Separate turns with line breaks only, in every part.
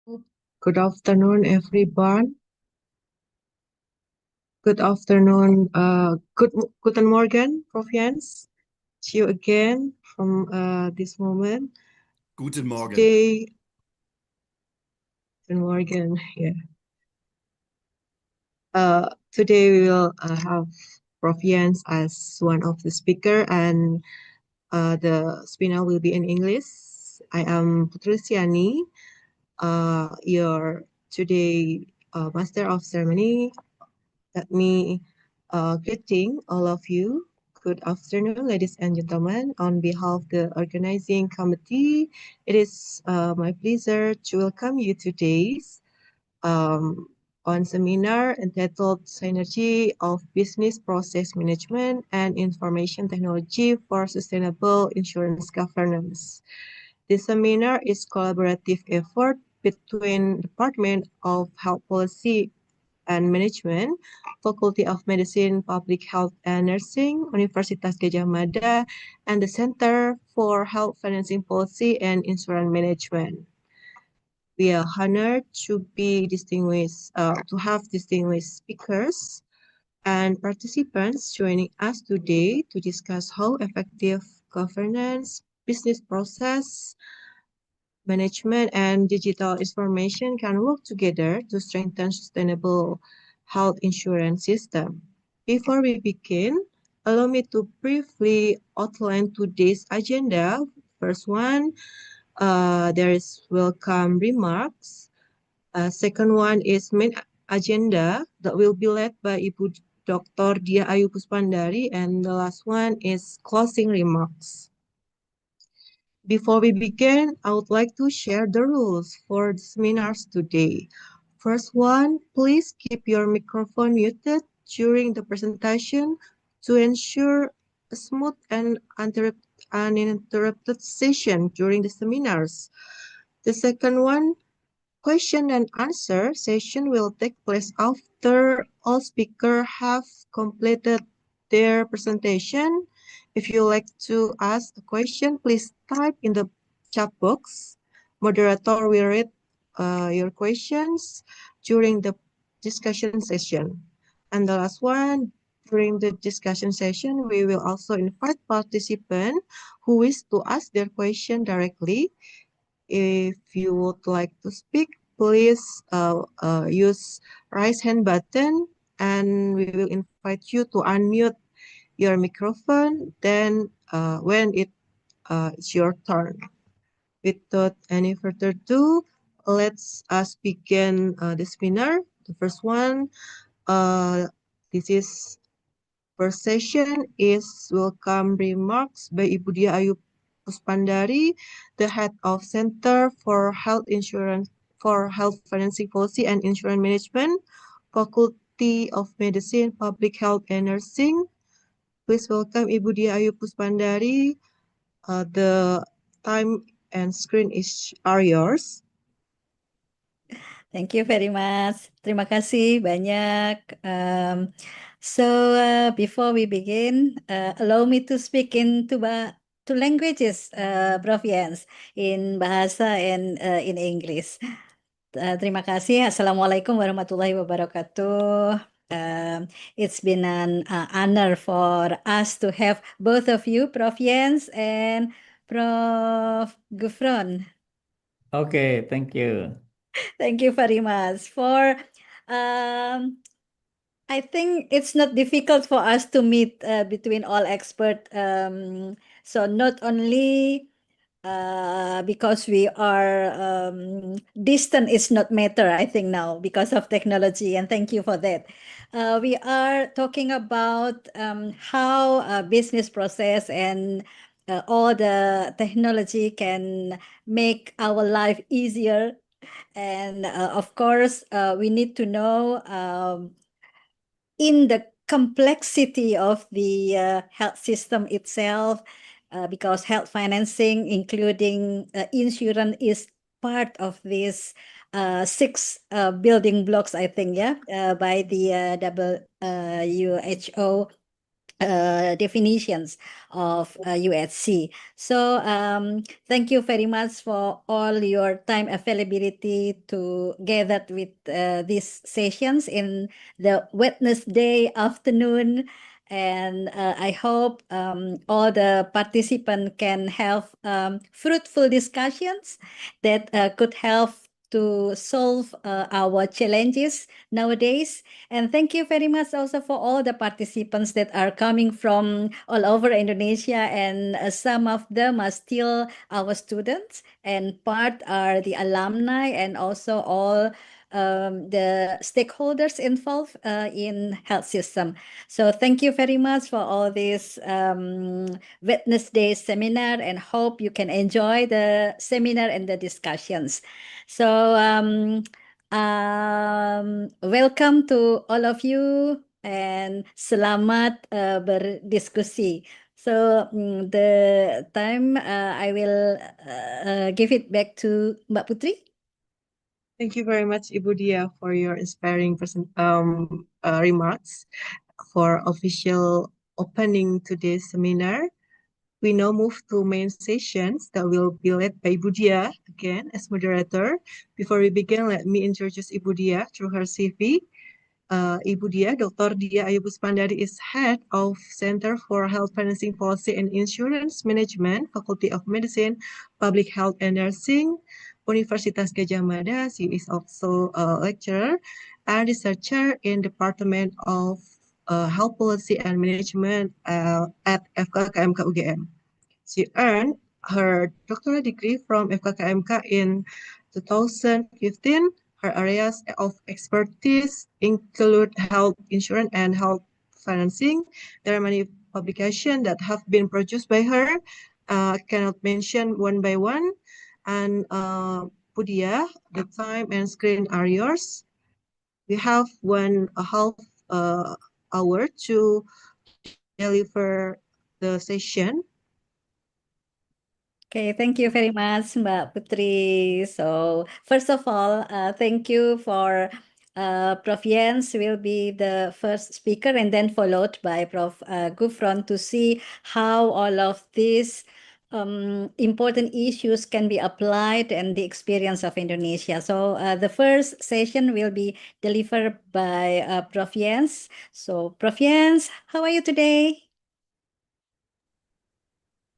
Good afternoon, everyone. Good afternoon. Guten Morgen, Prof. Jens. See you again from this moment.
Guten Morgen.
Today, Guten Morgen. Yeah. Today we will have Prof. Jens as one of the speaker, and the seminar will be in English. I am Putrusiani, your today Master of Ceremony. Let me greeting all of you. Good afternoon, ladies and gentlemen. On behalf of the organizing committee, it is my pleasure to welcome you today's um, on seminar entitled Synergy of Business Process Management and Information Technology for Sustainable Insurance Governance. This seminar is collaborative effort between Department of Health Policy and Management, Faculty of Medicine, Public Health and Nursing, Universitas Gadjah Mada, and the Center for Health Financing Policy and Insurance Management. We are honored to have distinguished speakers and participants joining us today to discuss how effective governance, business process, management, and digital information can work together to strengthen sustainable health insurance system. Before we begin, allow me to briefly outline today's agenda. First one, there is welcome remarks. Second one is main agenda that will be led by Ibu Dr. Dia Ayu Puspandari, and the last one is closing remarks. Before we begin, I would like to share the rules for the seminars today. First one, please keep your microphone muted during the presentation to ensure a smooth and uninterrupted session during the seminars. The second one, question and answer session will take place after all speakers have completed their presentation. If you like to ask a question, please type in the chat box. Moderator will read your questions during the discussion session. And the last one, during the discussion session, we will also invite participants who wish to ask their question directly. If you would like to speak, please use raise hand button, and we will invite you to unmute your microphone. Then when it's your turn. Without any further ado, let's us begin the seminar. The first one, this is first session is welcome remarks by Ibu Dia Ayu Puspandari, the head of Center for Health Insurance for Health Financing Policy and Insurance Management, Faculty of Medicine, Public Health and Nursing. Please welcome Ibu Dia Ayu Puspandari. The time and screen are yours.
Thank you very much. Terima kasih banyak. Before we begin, allow me to speak in two languages, Prof. Jens, in Bahasa and in English. Terima kasih. Assalamualaikum warahmatullahi wabarakatuh. It's been an honor for us to have both of you, Prof. Jens and Prof. Gufron.
Okay, thank you.
Thank you very much for. I think it's not difficult for us to meet between all experts. So not only because we are distant is not matter, I think now because of technology, and thank you for that. We are talking about how a business process and all the technology can make our life easier. And of course, we need to know in the complexity of the health system itself, because health financing, including insurance, is part of this six building blocks, I think, by the WHO. definitions of USC. So thank you very much for all your time availability to gather with these sessions in the Wednesday afternoon. And I hope all the participants can have fruitful discussions that could help to solve our challenges nowadays. And thank you very much also for all the participants that are coming from all over Indonesia. And some of them are still our students, and part are the alumni, and also all the stakeholders involved in health system. So thank you very much for all this Wednesday seminar, and hope you can enjoy the seminar and the discussions. So welcome to all of you, and selamat berdiskusi. So the time I will give it back to Mbak Putri.
Thank you very much, Ibu Dia, for your inspiring remarks for official opening today's seminar. We now move to main sessions that will be led by Ibu Dia again as moderator. Before we begin, let me introduce Ibu Dia through her CV. Ibu Dia, Dr. Dia Ayu Puspandari is head of Center for Health Financing Policy and Insurance Management, Faculty of Medicine, Public Health and Nursing, Universitas Gadjah Mada. She is also a lecturer and researcher in Department of Health Policy and Management at FKKMK UGM. She earned her doctoral degree from FKKMK in 2015. Her areas of expertise include health insurance and health financing. There are many publications that have been produced by her. I cannot mention one by one. And Budia, the time and screen are yours. We have 1.5 hour to deliver the session.
Okay, thank you very much, Mbak Putri. So first of all, thank you for Prof. Jens will be the first speaker, and then followed by Prof. Gufron, to see how all of these important issues can be applied and the experience of Indonesia. So the first session will be delivered by Prof. Jens. So Prof. Jens, how are you today?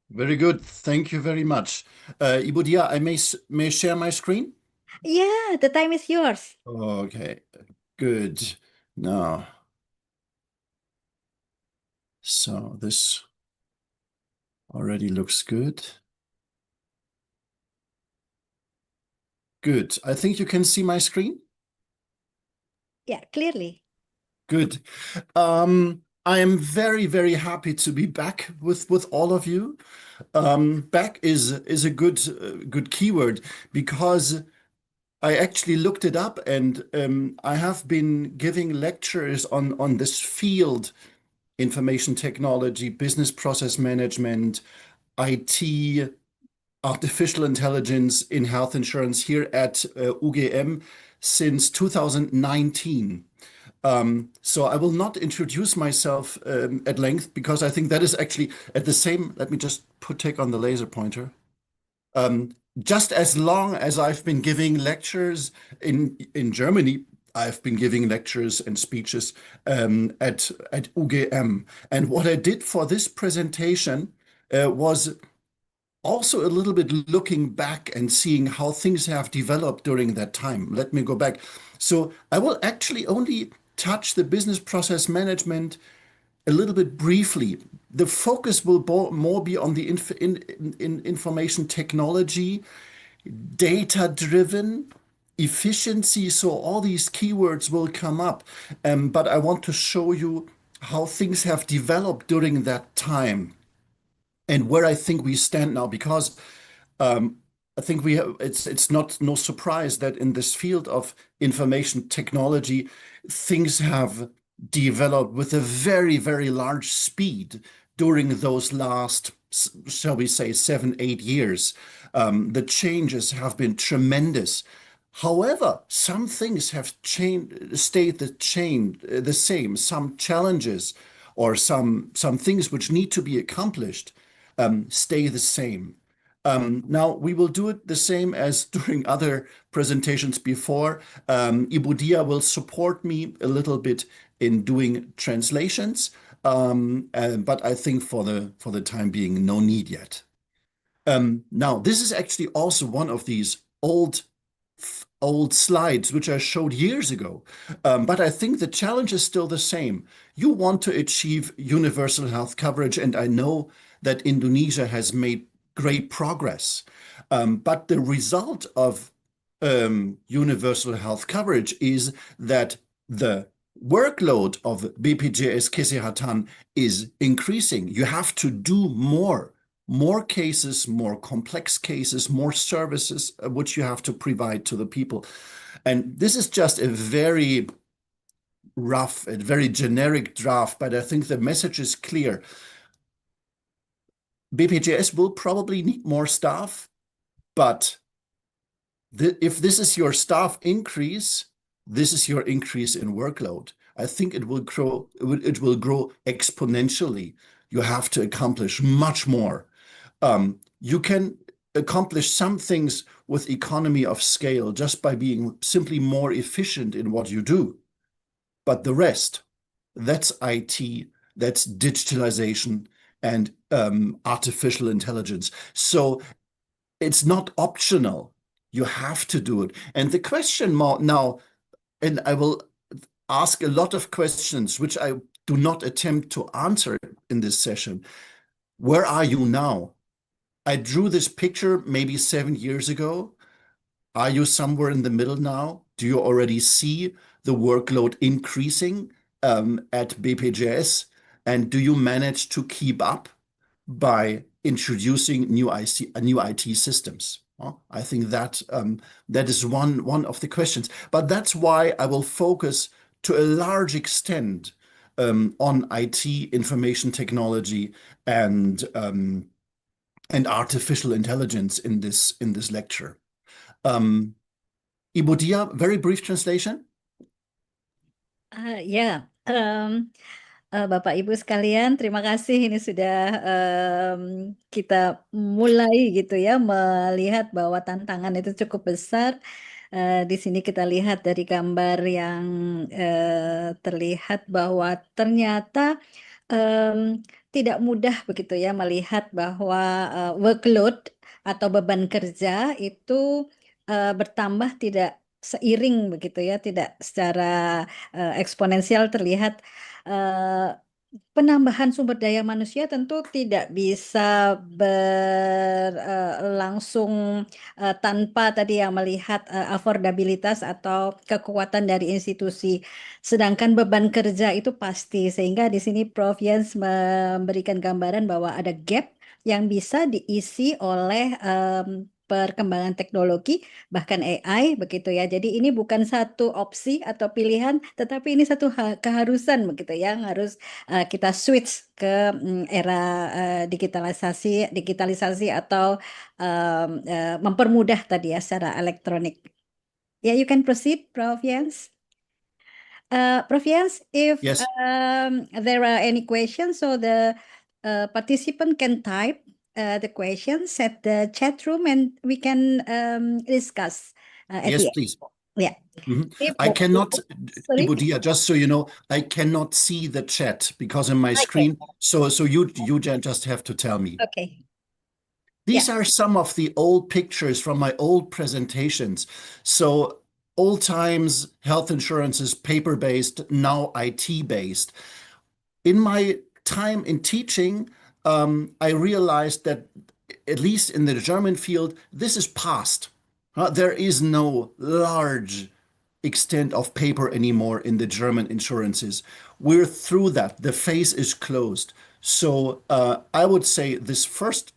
Very good. Thank you very much. Ibu Dia, I may share my screen?
Yeah, the time is yours.
Okay, good. Now, so this already looks good. Good. I think you can see my screen?
Yeah, clearly.
Good. I am very, very happy to be back with all of you. Back is a good keyword, because I actually looked it up, and I have been giving lectures on this field: information technology, business process management, IT, artificial intelligence in health insurance here at UGM since 2019. So I will not introduce myself at length, because I think that is actually at the same. Let me just take on the laser pointer. Just as long as I've been giving lectures in Germany, I've been giving lectures and speeches at UGM. And what I did for this presentation was also a little bit looking back and seeing how things have developed during that time. Let me go back. So I will actually only touch the business process management a little bit briefly. The focus will more be on the information technology, data-driven, efficiency. So all these keywords will come up. But I want to show you how things have developed during that time and where I think we stand now, because I think it's no surprise that in this field of information technology, things have developed with a very, very large speed during those last, shall we say, 7, 8 years. The changes have been tremendous. However, some things have stayed the same. Some challenges or some things which need to be accomplished stay the same. Now, we will do it the same as during other presentations before. Ibu Dia will support me a little bit in doing translations, but I think for the time being, no need yet. Now, this is actually also one of these old slides which I showed years ago, but I think the challenge is still the same. You want to achieve universal health coverage, and I know that Indonesia has made great progress, but the result of universal health coverage is that the workload of BPJS Kesehatan is increasing. You have to do more cases, more complex cases, more services, which you have to provide to the people. And this is just a very rough and very generic draft, but I think the message is clear. BPJS will probably need more staff, but if this is your staff increase, this is your increase in workload. I think it will grow. It will grow exponentially. You have to accomplish much more. You can accomplish some things with economy of scale just by being simply more efficient in what you do. But the rest, that's IT, that's digitalization, and artificial intelligence. So it's not optional. You have to do it. And the question now, and I will ask a lot of questions, which I do not attempt to answer in this session. Where are you now? I drew this picture maybe 7 years ago. Are you somewhere in the middle now? Do you already see the workload increasing at BPJS? And do you manage to keep up by introducing new IT systems? I think that is one of the questions. But that's why I will focus to a large extent on IT, information technology, and artificial intelligence in this lecture. Ibu Dia, very brief translation.
Ya, Bapak Ibu sekalian, terima kasih. Ini sudah kita mulai gitu ya melihat bahwa tantangan itu cukup besar. Di sini kita lihat dari gambar yang terlihat bahwa ternyata tidak mudah begitu ya melihat bahwa workload atau beban kerja itu bertambah tidak seiring begitu ya, tidak secara eksponensial terlihat. Penambahan sumber daya manusia tentu tidak bisa berlangsung tanpa tadi yang melihat affordabilitas atau kekuatan dari institusi. Sedangkan beban kerja itu pasti, sehingga di sini Prof. Jens memberikan gambaran bahwa ada gap yang bisa diisi oleh perkembangan teknologi, bahkan AI begitu ya. Jadi ini bukan satu opsi atau pilihan, tetapi ini satu keharusan begitu ya, yang harus kita switch ke era digitalisasi atau mempermudah tadi ya secara elektronik. Ya, you can proceed, Prof. Jens. Prof. Jens, if
Yes.
there are any questions, so the participant can type the questions at the chat room and we can discuss at
Yes,
the end.
please.
Yeah.
I cannot,
Sorry?
Ibu Dia, just so you know, I cannot see the chat because in my screen. So you just have to tell me.
Okay.
These are some of the old pictures from my old presentations. So old times, health insurance is paper-based, now IT-based. In my time in teaching, I realized that, at least in the German field, this is past. There is no large extent of paper anymore in the German insurances. We're through that. The phase is closed. So I would say this first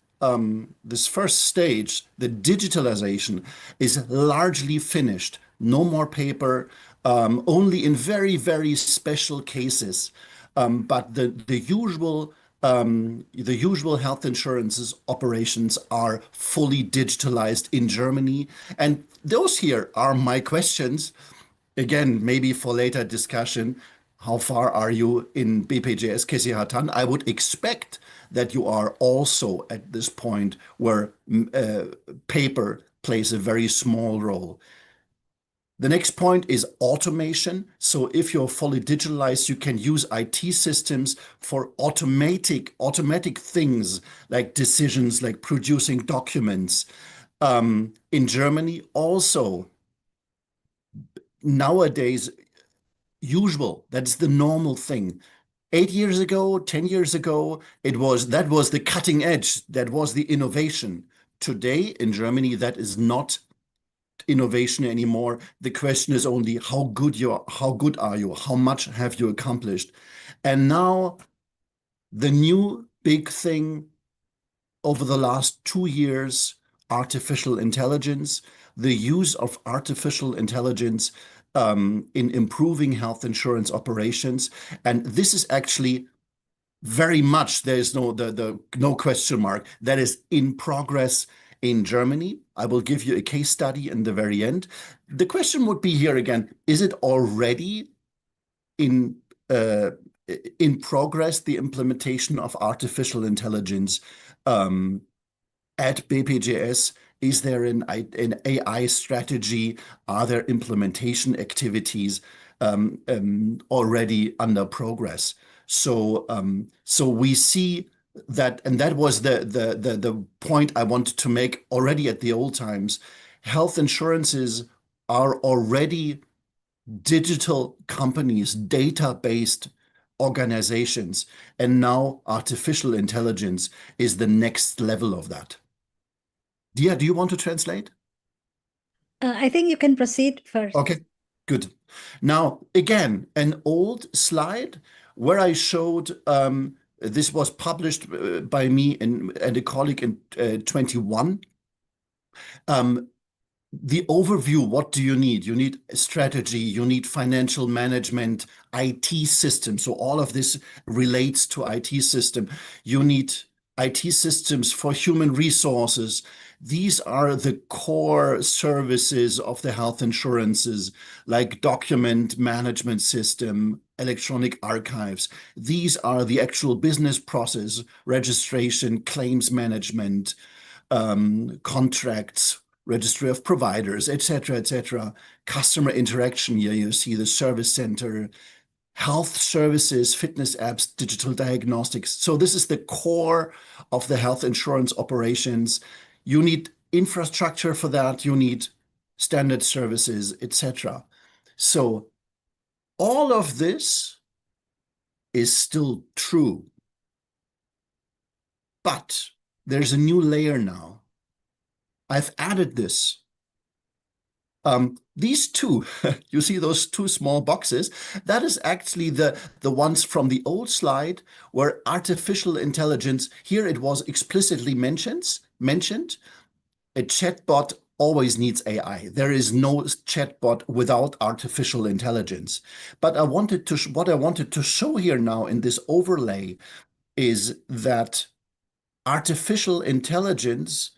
stage, the digitalization, is largely finished. No more paper, only in very, very special cases. But the usual health insurances operations are fully digitalized in Germany. And those here are my questions. Again, maybe for later discussion. how far are you in BPJS Kesehatan? I would expect that you are also at this point where paper plays a very small role. The next point is automation. So if you're fully digitalized, you can use IT systems for automatic things like decisions, like producing documents. In Germany, also nowadays, that's the normal thing. 8 years ago, 10 years ago, that was the cutting edge, that was the innovation. Today in Germany, that is not innovation anymore. The question is only how good are you? How much have you accomplished? And now the new big thing over the last 2 years, artificial intelligence, the use of artificial intelligence in improving health insurance operations. And this is actually very much, there is no question mark, that is in progress in Germany. I will give you a case study in the very end. The question would be here again, is it already in progress, the implementation of artificial intelligence at BPJS? Is there an AI strategy? Are there implementation activities already under progress? So we see that, and that was the point I wanted to make already at the old times. Health insurances are already digital companies, data-based organizations, and now artificial intelligence is the next level of that. Dia, do you want to translate?
I think you can proceed first.
Okay, good. Now, again, an old slide where I showed, this was published by me and a colleague in 21. The overview, what do you need? You need a strategy, you need financial management, IT system. So all of this relates to IT system. You need IT systems for human resources. These are the core services of the health insurances, like document management system, electronic archives. These are the actual business process, registration, claims management, contracts, registry of providers, etc., customer interaction. Here you see the service center, health services, fitness apps, digital diagnostics. So this is the core of the health insurance operations. You need infrastructure for that. You need standard services, etc. So all of this is still true, but there's a new layer now. I've added this. These two, you see those two small boxes, that is actually the ones from the old slide where artificial intelligence, here it was explicitly mentioned, a chatbot always needs AI. There is no chatbot without artificial intelligence. But what I wanted to show here now in this overlay is that artificial intelligence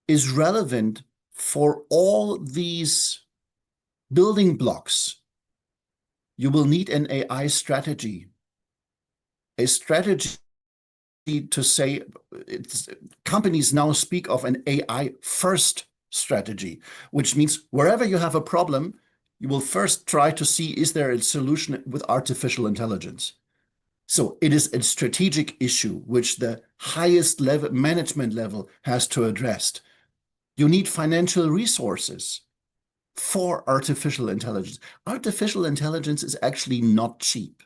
is relevant for all these building blocks. You will need an AI strategy, a strategy to say, companies now speak of an AI first strategy, which means wherever you have a problem, you will first try to see, is there a solution with artificial intelligence? So it is a strategic issue which the highest level, management level, has to address. You need financial resources for artificial intelligence. Artificial intelligence is actually not cheap.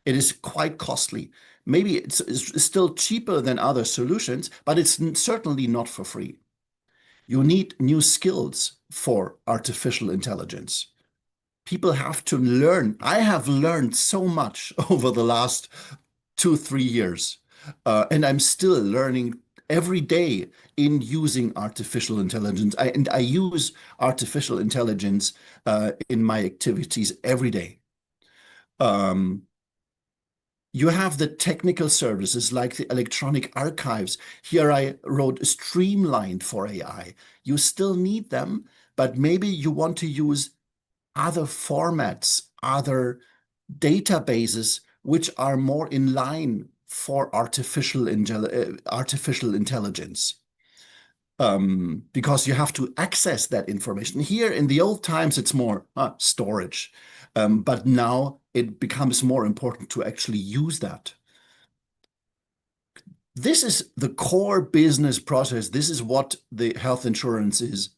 It is quite costly. Maybe it's still cheaper than other solutions, but it's certainly not for free. You need new skills for artificial intelligence. People have to learn. I have learned so much over the last 2-3 years, and I'm still learning every day in using artificial intelligence. I use artificial intelligence in my activities every day. You have the technical services like the electronic archives. Here I wrote streamlined for AI. You still need them, but maybe you want to use other formats, other databases which are more in line for artificial intelligence. Because you have to access that information. Here in the old times, it's more storage. But now it becomes more important to actually use that. This is the core business process. This is what the health insurances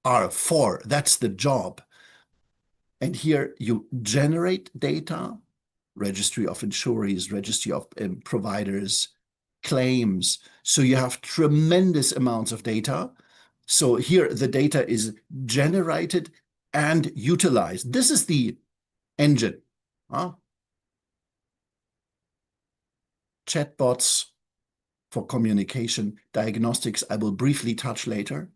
are for. That's the job. And here you generate data, registry of insurees, registry of providers, claims. So you have tremendous amounts of data. So here the data is generated and utilized. This is the engine. Chatbots for communication, diagnostics, I will briefly touch later.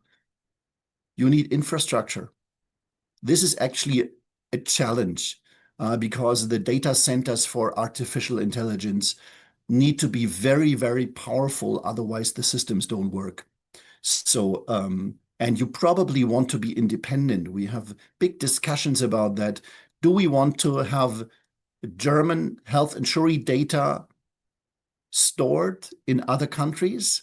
You need infrastructure. This is actually a challenge because the data centers for artificial intelligence need to be very, very powerful. Otherwise, the systems don't work. So, and you probably want to be independent. We have big discussions about that. Do we want to have German health insurance data stored in other countries?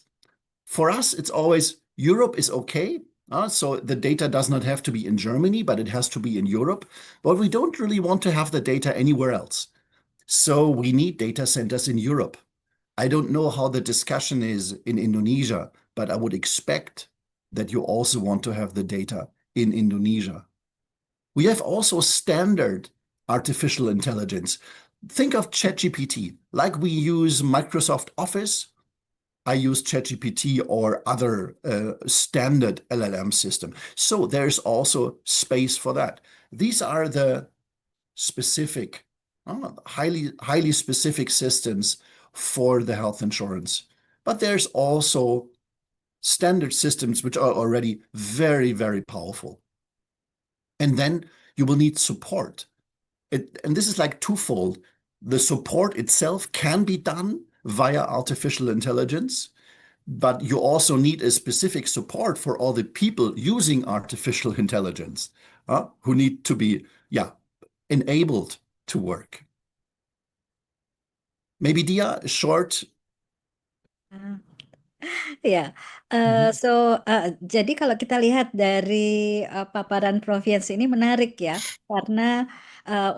For us, it's always Europe is okay. So the data does not have to be in Germany, but it has to be in Europe. But we don't really want to have the data anywhere else. So we need data centers in Europe. I don't know how the discussion is in Indonesia, but I would expect that you also want to have the data in Indonesia. We have also standard artificial intelligence. Think of ChatGPT. Like we use Microsoft Office, I use ChatGPT or other standard LLM system. So there's also space for that. These are the specific, highly specific systems for the health insurance. But there's also standard systems which are already very, very powerful. And then you will need support. And this is like twofold. The support itself can be done via artificial intelligence, but you also need a specific support for all the people using artificial intelligence who need to be enabled to work. Maybe Dia, a short.
Ya, jadi kalau kita lihat dari paparan Prof Jens ini menarik ya, karena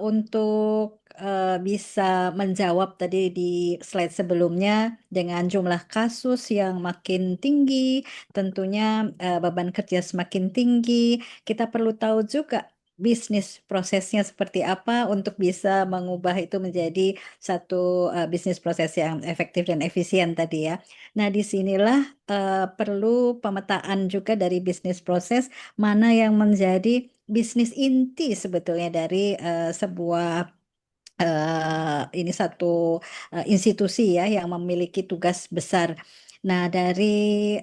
untuk bisa menjawab tadi di slide sebelumnya dengan jumlah kasus yang makin tinggi, tentunya beban kerja semakin tinggi, kita perlu tahu juga bisnis prosesnya seperti apa untuk bisa mengubah itu menjadi satu bisnis proses yang efektif dan efisien tadi ya. Nah, disinilah perlu pemetaan juga dari bisnis proses, mana yang menjadi bisnis inti sebetulnya dari sebuah ini satu institusi ya yang memiliki tugas besar. Nah, dari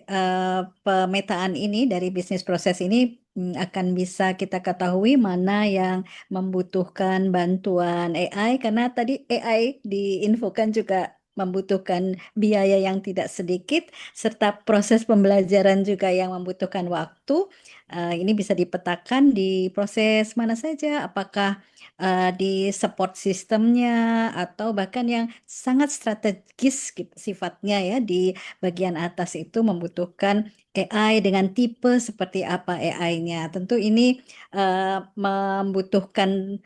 pemetaan ini, dari bisnis proses ini akan bisa kita ketahui mana yang membutuhkan bantuan AI, karena tadi AI diinfokan juga membutuhkan biaya yang tidak sedikit, serta proses pembelajaran juga yang membutuhkan waktu. Ini bisa dipetakan di proses mana saja, apakah di support sistemnya atau bahkan yang sangat strategis sifatnya ya di bagian atas itu membutuhkan AI dengan tipe seperti apa AI-nya. Tentu ini membutuhkan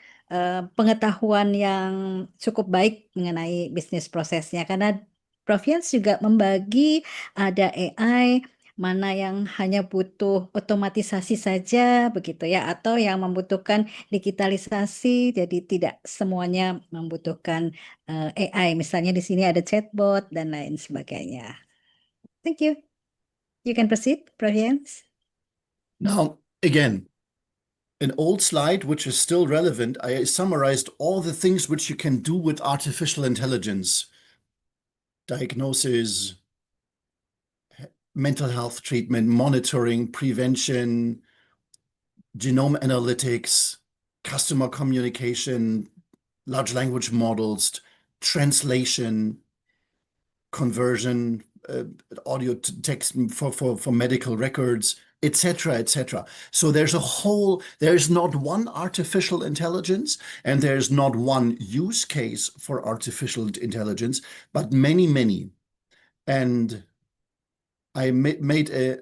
pengetahuan yang cukup baik mengenai bisnis prosesnya, karena Prof Jens juga membagi ada AI mana yang hanya butuh otomatisasi saja begitu ya, atau yang membutuhkan digitalisasi, jadi tidak semuanya membutuhkan AI. Misalnya di sini ada chatbot dan lain sebagainya. Thank you. You can proceed, Prof Jens.
Now, again, an old slide which is still relevant. I summarized all the things which you can do with artificial intelligence. Diagnosis, mental health treatment, monitoring, prevention, genome analytics, customer communication, large language models, translation, conversion, audio to text for medical records, etc., etc. So there's not one artificial intelligence, and there's not one use case for artificial intelligence, but many, many. And I made a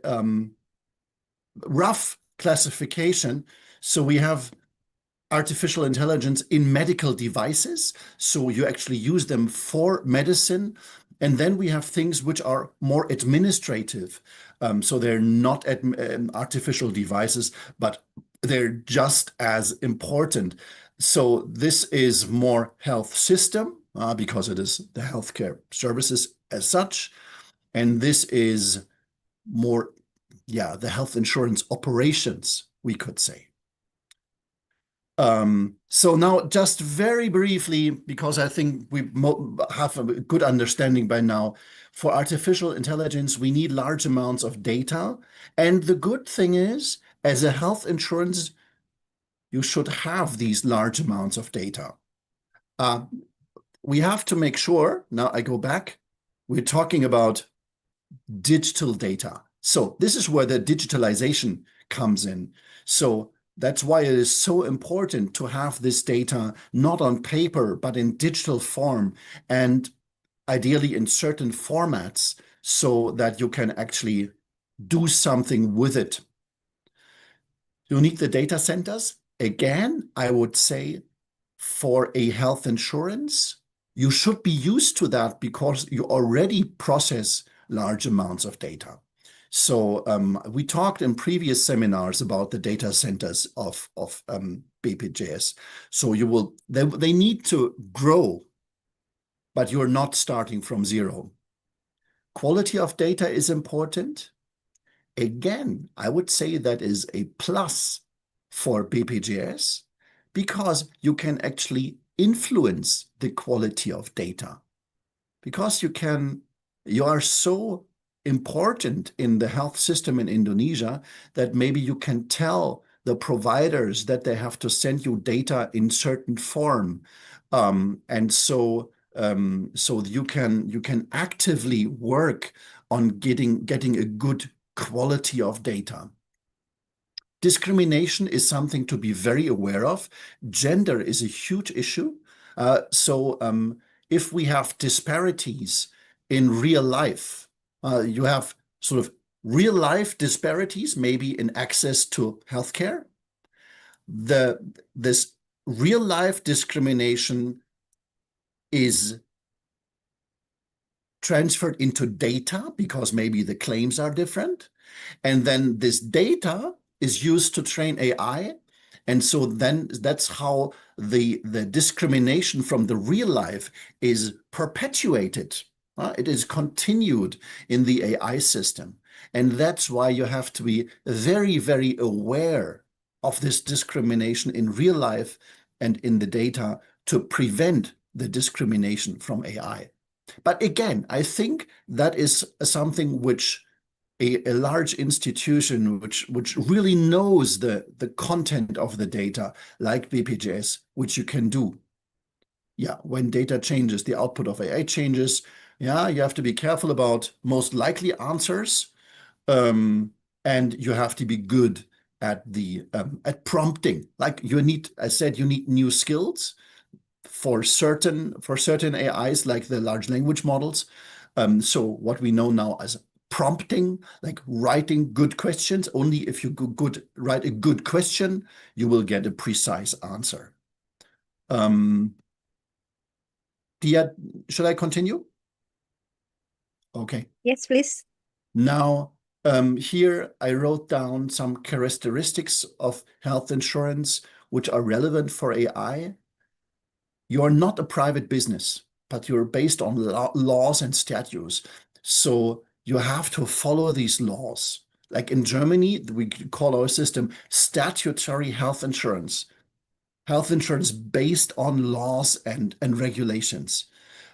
rough classification. So we have artificial intelligence in medical devices. So you actually use them for medicine. And then we have things which are more administrative. So they're not artificial devices, but they're just as important. So this is more health system, because it is the healthcare services as such. And this is more, the health insurance operations, we could say. So now just very briefly, because I think we have a good understanding by now, for artificial intelligence, we need large amounts of data. And the good thing is, as a health insurance, you should have these large amounts of data. We have to make sure, now I go back, we're talking about digital data. So this is where the digitalization comes in. So that's why it is so important to have this data not on paper, but in digital form, and ideally in certain formats, so that you can actually do something with it. You need the data centers. Again, I would say for a health insurance, you should be used to that because you already process large amounts of data. So we talked in previous seminars about the data centers of BPJS. So they need to grow, but you're not starting from zero. Quality of data is important. Again, I would say that is a plus for BPJS because you can actually influence the quality of data. Because you are so important in the health system in Indonesia that maybe you can tell the providers that they have to send you data in certain form. And so you can actively work on getting a good quality of data. Discrimination is something to be very aware of. Gender is a huge issue. So if we have disparities in real life, you have sort of real life disparities, maybe in access to healthcare. This real life discrimination is transferred into data because maybe the claims are different. And then this data is used to train AI. And so then that's how the discrimination from the real life is perpetuated. It is continued in the AI system. And that's why you have to be very, very aware of this discrimination in real life and in the data to prevent the discrimination from AI. But again, I think that is something which a large institution which really knows the content of the data, like BPJS, which you can do. Yeah, when data changes, the output of AI changes. Yeah, you have to be careful about most likely answers, and you have to be good at prompting. Like I said, you need new skills for certain AIs, like the large language models. So what we know now as prompting, like writing good questions. Only if you write a good question, you will get a precise answer. Dia, should I continue? Okay.
Yes, please.
Now, here I wrote down some characteristics of health insurance which are relevant for AI. You're not a private business, but you're based on laws and statutes. So you have to follow these laws. Like in Germany, we call our system statutory health insurance based on laws and regulations.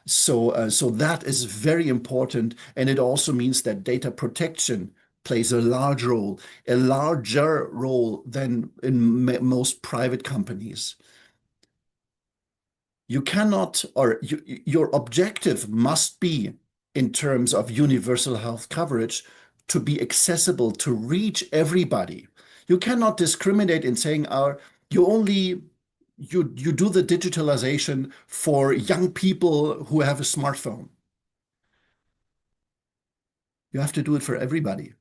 So that is very important. And it also means that data protection plays a larger role than in most private companies. You cannot, or your objective must be, in terms of universal health coverage, to be accessible, to reach everybody. You cannot discriminate in saying you do the digitalization for young people who have a smartphone. You have to do it for everybody.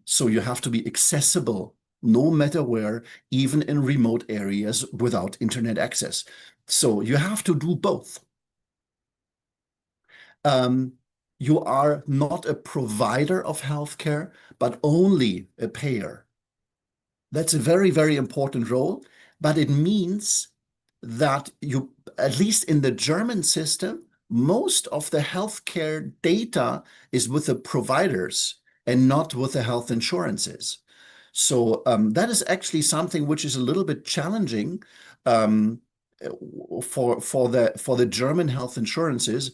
So you have to be accessible no matter where, even in remote areas without internet access. So you have to do both. You are not a provider of healthcare, but only a payer. That's a very, very important role, but it means that you, at least in the German system, most of the healthcare data is with the providers and not with the health insurances. So that is actually something which is a little bit challenging for the German health insurances,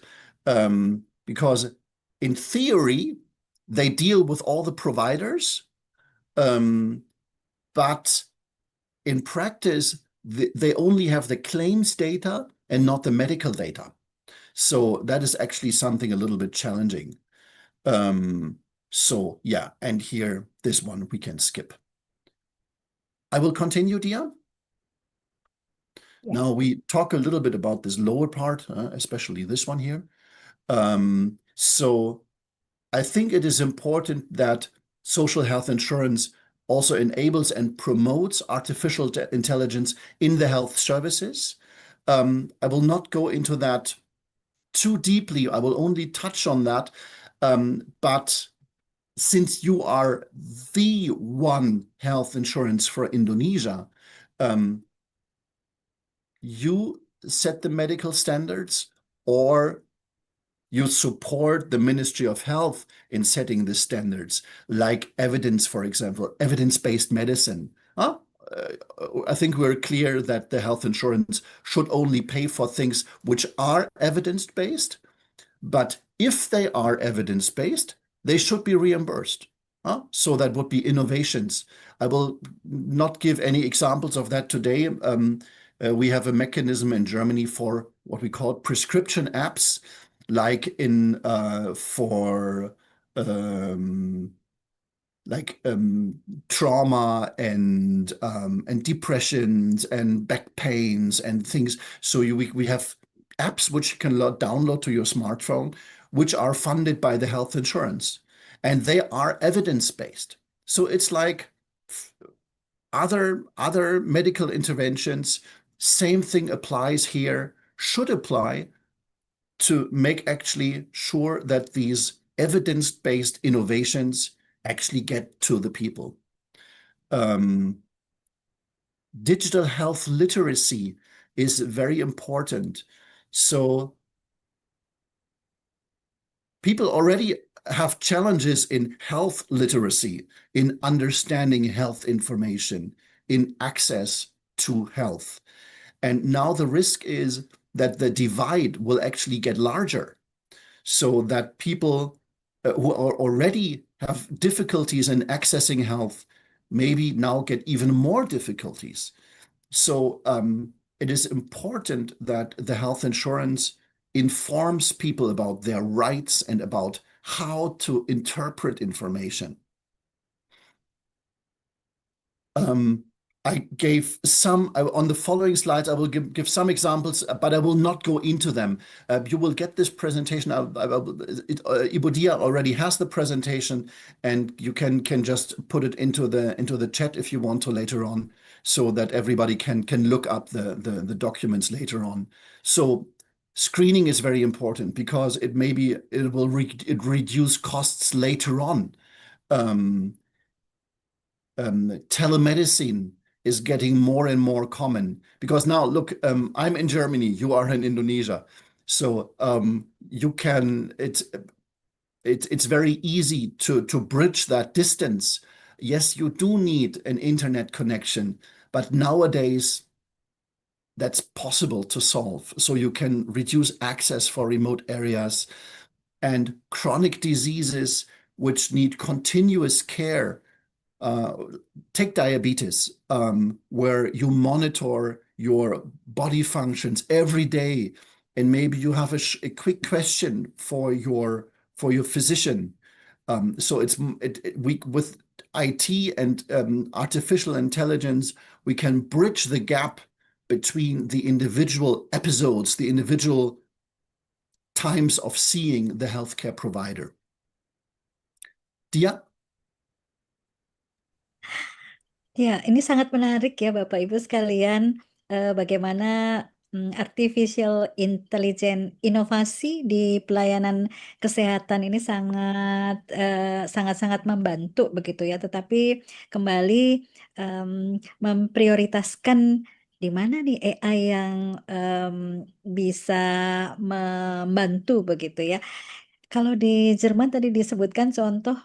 because in theory they deal with all the providers, but in practice they only have the claims data and not the medical data. So that is actually something a little bit challenging. So yeah, and here, this one we can skip. I will continue, Dia.
Yes.
Now we talk a little bit about this lower part, especially this one here. So I think it is important that social health insurance also enables and promotes artificial intelligence in the health services. I will not go into that too deeply. I will only touch on that. But since you are the one health insurance for Indonesia, you set the medical standards, or you support the Ministry of Health in setting the standards, like evidence, for example, evidence-based medicine. I think we're clear that the health insurance should only pay for things which are evidence-based, but if they are evidence-based, they should be reimbursed. So that would be innovations. I will not give any examples of that today. We have a mechanism in Germany for what we call prescription apps, like for trauma and depressions and back pains and things. So we have apps which you can download to your smartphone, which are funded by the health insurance, and they are evidence-based. So it's like other medical interventions. Same thing applies here, should apply, to make actually sure that these evidence-based innovations actually get to the people. Digital health literacy is very important. So people already have challenges in health literacy, in understanding health information, in access to health. And now the risk is that the divide will actually get larger, so that people who already have difficulties in accessing health maybe now get even more difficulties. So it is important that the health insurance informs people about their rights and about how to interpret information. I gave some, on the following slides, I will give some examples, but I will not go into them. You will get this presentation. Ibu Dia already has the presentation, and you can just put it into the chat if you want to later on, so that everybody can look up the documents later on. So screening is very important because it will reduce costs later on. Telemedicine is getting more and more common, because now look, I'm in Germany, you are in Indonesia, so it's very easy to bridge that distance. Yes, you do need an internet connection, but nowadays that's possible to solve. So you can reduce access for remote areas, and chronic diseases which need continuous care. Take diabetes, where you monitor your body functions every day, and maybe you have a quick question for your physician. So we with IT and artificial intelligence, we can bridge the gap between the individual episodes, the individual times of seeing the healthcare provider. Dia?
Ya, ini sangat menarik ya Bapak Ibu sekalian, bagaimana artificial intelligence inovasi di pelayanan kesehatan ini sangat-sangat membantu begitu ya. Tetapi kembali memprioritaskan di mana nih AI yang bisa membantu begitu ya. Kalau di Jerman tadi disebutkan contoh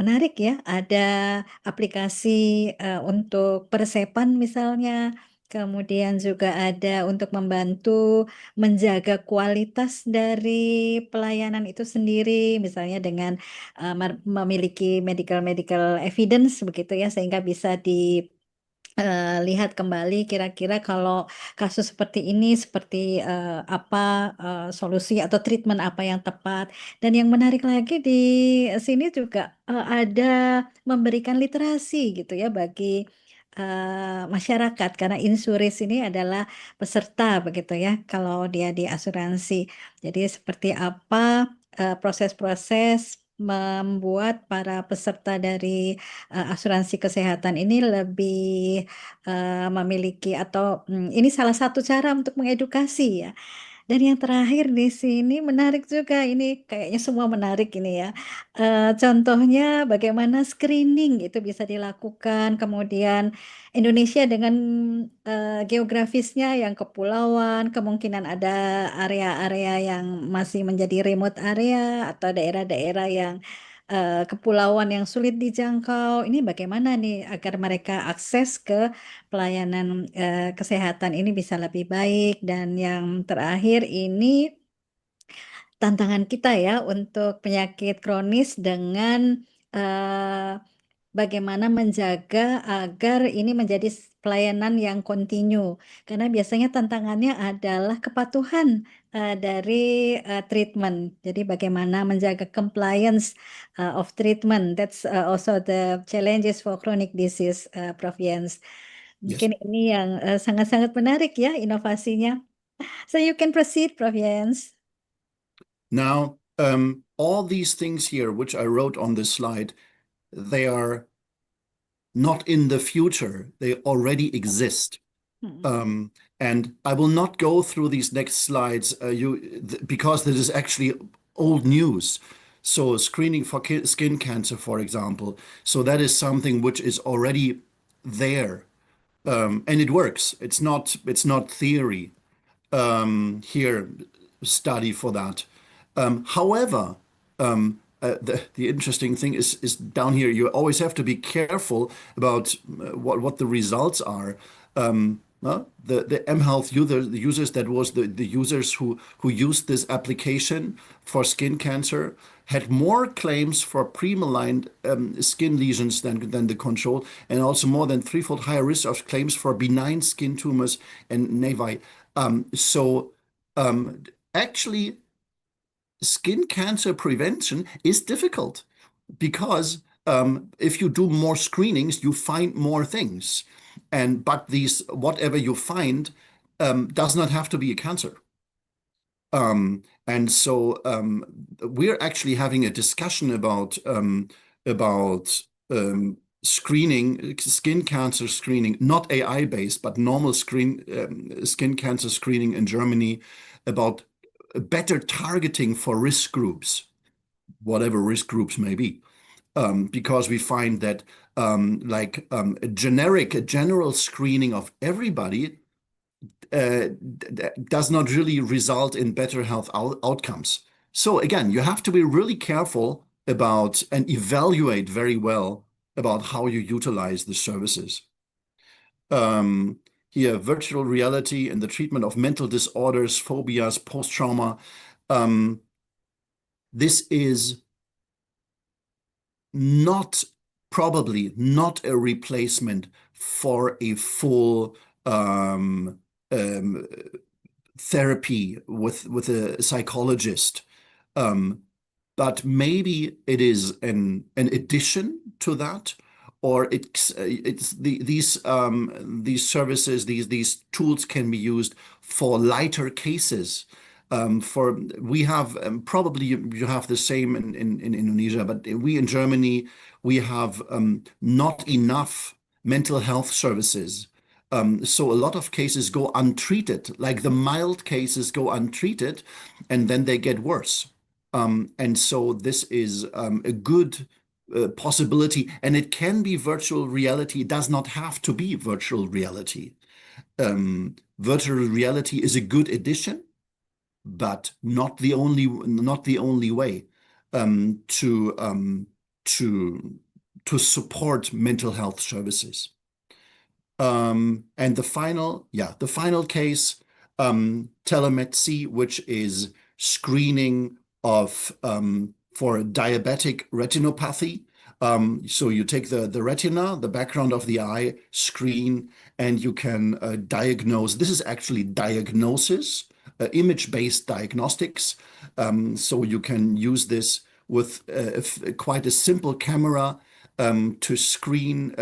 menarik ya, ada aplikasi untuk persepan misalnya, kemudian juga ada untuk membantu menjaga kualitas dari pelayanan itu sendiri, misalnya dengan memiliki medical evidence begitu ya, sehingga bisa lihat kembali kira-kira kalau kasus seperti ini seperti apa solusi atau treatment apa yang tepat. Dan yang menarik lagi di sini juga ada memberikan literasi gitu ya bagi masyarakat, karena insuris ini adalah peserta begitu ya kalau dia di asuransi. Jadi seperti apa proses-proses membuat para peserta dari asuransi kesehatan ini lebih memiliki atau ini salah satu cara untuk mengedukasi ya. Dan yang terakhir di sini menarik juga, ini kayaknya semua menarik ini ya. Contohnya bagaimana screening itu bisa dilakukan, kemudian Indonesia dengan geografisnya yang kepulauan, kemungkinan ada area-area yang masih menjadi remote area atau daerah-daerah yang kepulauan yang sulit dijangkau. Ini bagaimana nih agar mereka akses ke pelayanan kesehatan ini bisa lebih baik. Dan yang terakhir ini tantangan kita ya untuk penyakit kronis dengan bagaimana menjaga agar ini menjadi pelayanan yang kontinu. Karena biasanya tantangannya adalah kepatuhan dari treatment. Jadi bagaimana menjaga compliance of treatment. That's also the challenges for chronic disease, Prof. Jens.
Yes.
Mungkin ini yang sangat-sangat menarik ya inovasinya. So you can proceed, Prof. Jens.
Now, all these things here, which I wrote on this slide, they are not in the future. They already exist. And I will not go through these next slides because this is actually old news. So screening for skin cancer, for example. So that is something which is already there. And it works. It's not theory. Here, study for that. However, the interesting thing is down here. You always have to be careful about what the results are. The mHealth users, that was the users who used this application for skin cancer, had more claims for pre-maligned skin lesions than the control, and also more than threefold higher risk of claims for benign skin tumors and nevi. Actually, skin cancer prevention is difficult because if you do more screenings, you find more things. But whatever you find does not have to be a cancer. We're actually having a discussion about screening, skin cancer screening, not AI-based, but normal skin cancer screening in Germany, about better targeting for risk groups, whatever risk groups may be. Because we find that a general screening of everybody does not really result in better health outcomes. So again, you have to be really careful about and evaluate very well about how you utilize the services. Here, virtual reality in the treatment of mental disorders, phobias, post-trauma. This is probably not a replacement for a full therapy with a psychologist. but maybe it is an addition to that, or these services, these tools can be used for lighter cases. For we have probably you have the same in Indonesia, but we in Germany we have not enough mental health services. So a lot of cases go untreated, like the mild cases go untreated, and then they get worse. And so this is a good possibility, and it can be virtual reality. It does not have to be virtual reality. Virtual reality is a good addition, but not the only way um, to um, to to support mental health services. And the final case, telemedicine, which is screening of for diabetic retinopathy. So you take the retina, the background of the eye, screen, and you can diagnose. This is actually diagnosis, image-based diagnostics. So you can use this with quite a simple camera to screen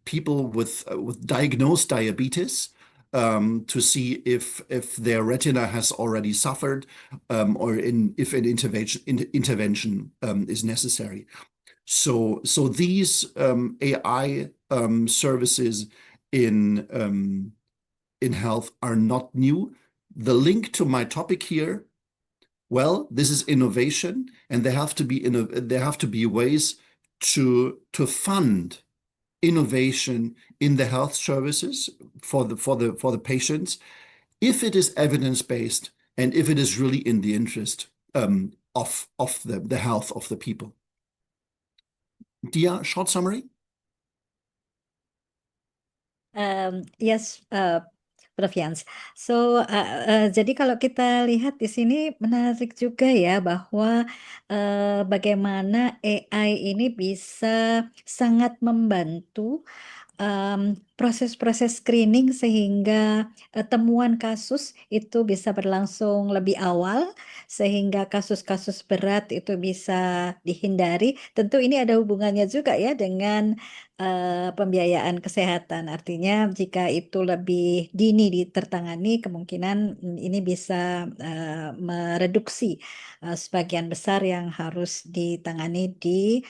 people with diagnosed diabetes to see if their retina has already suffered or if an intervention is necessary. So these AI services in health are not new. The link to my topic here, well, this is innovation, and there have to be ways to fund innovation in the health services for the patients, if it is evidence-based and if it is really in the interest of the health of the people. Dia, short summary?
Yes, Prof. Yans. So, jadi kalau kita lihat di sini menarik juga ya bahwa bagaimana AI ini bisa sangat membantu proses-proses screening sehingga temuan kasus itu bisa berlangsung lebih awal, sehingga kasus-kasus berat itu bisa dihindari. Tentu ini ada hubungannya juga ya dengan pembiayaan kesehatan. Artinya jika itu lebih dini ditertangani, kemungkinan ini bisa mereduksi sebagian besar yang harus ditangani di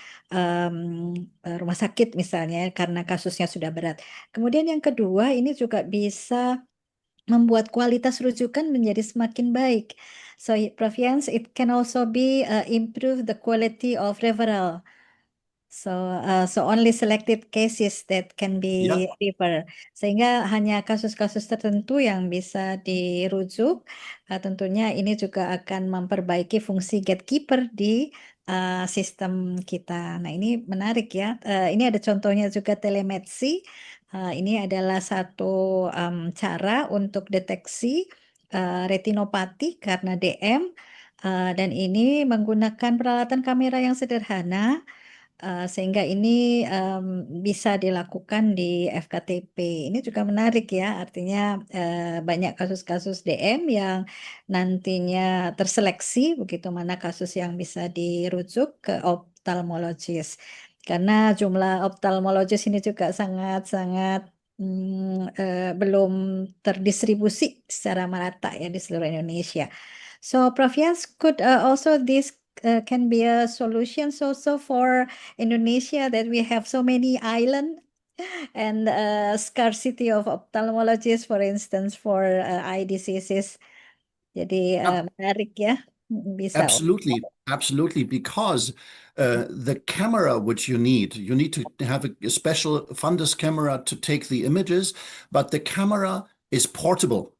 rumah sakit misalnya karena kasusnya sudah berat. Kemudian yang kedua, ini juga bisa membuat kualitas rujukan menjadi semakin baik. So, Prof. Jans, it can also be improve the quality of referral. So only selected cases that can be
Ya.
refer. Sehingga hanya kasus-kasus tertentu yang bisa dirujuk. Tentunya ini juga akan memperbaiki fungsi gatekeeper di sistem kita. Nah, ini menarik ya. Ini ada contohnya juga telemedicine. Ini adalah satu cara untuk deteksi retinopati karena DM. Dan ini menggunakan peralatan kamera yang sederhana. Sehingga ini bisa dilakukan di FKTP. Ini juga menarik ya, artinya banyak kasus-kasus DM yang nantinya terseleksi, begitu mana kasus yang bisa dirujuk ke ophthalmologis. Karena jumlah ophthalmologis ini juga sangat-sangat belum terdistribusi secara merata ya di seluruh Indonesia. So, Prof. Yas, could also this can be a solution also for Indonesia that we have so many island and scarcity of ophthalmologists, for instance, for eye diseases. Jadi menarik ya, bisa.
Absolutely, because the camera which you need to have a special fundus camera to take the images, but the camera is portable.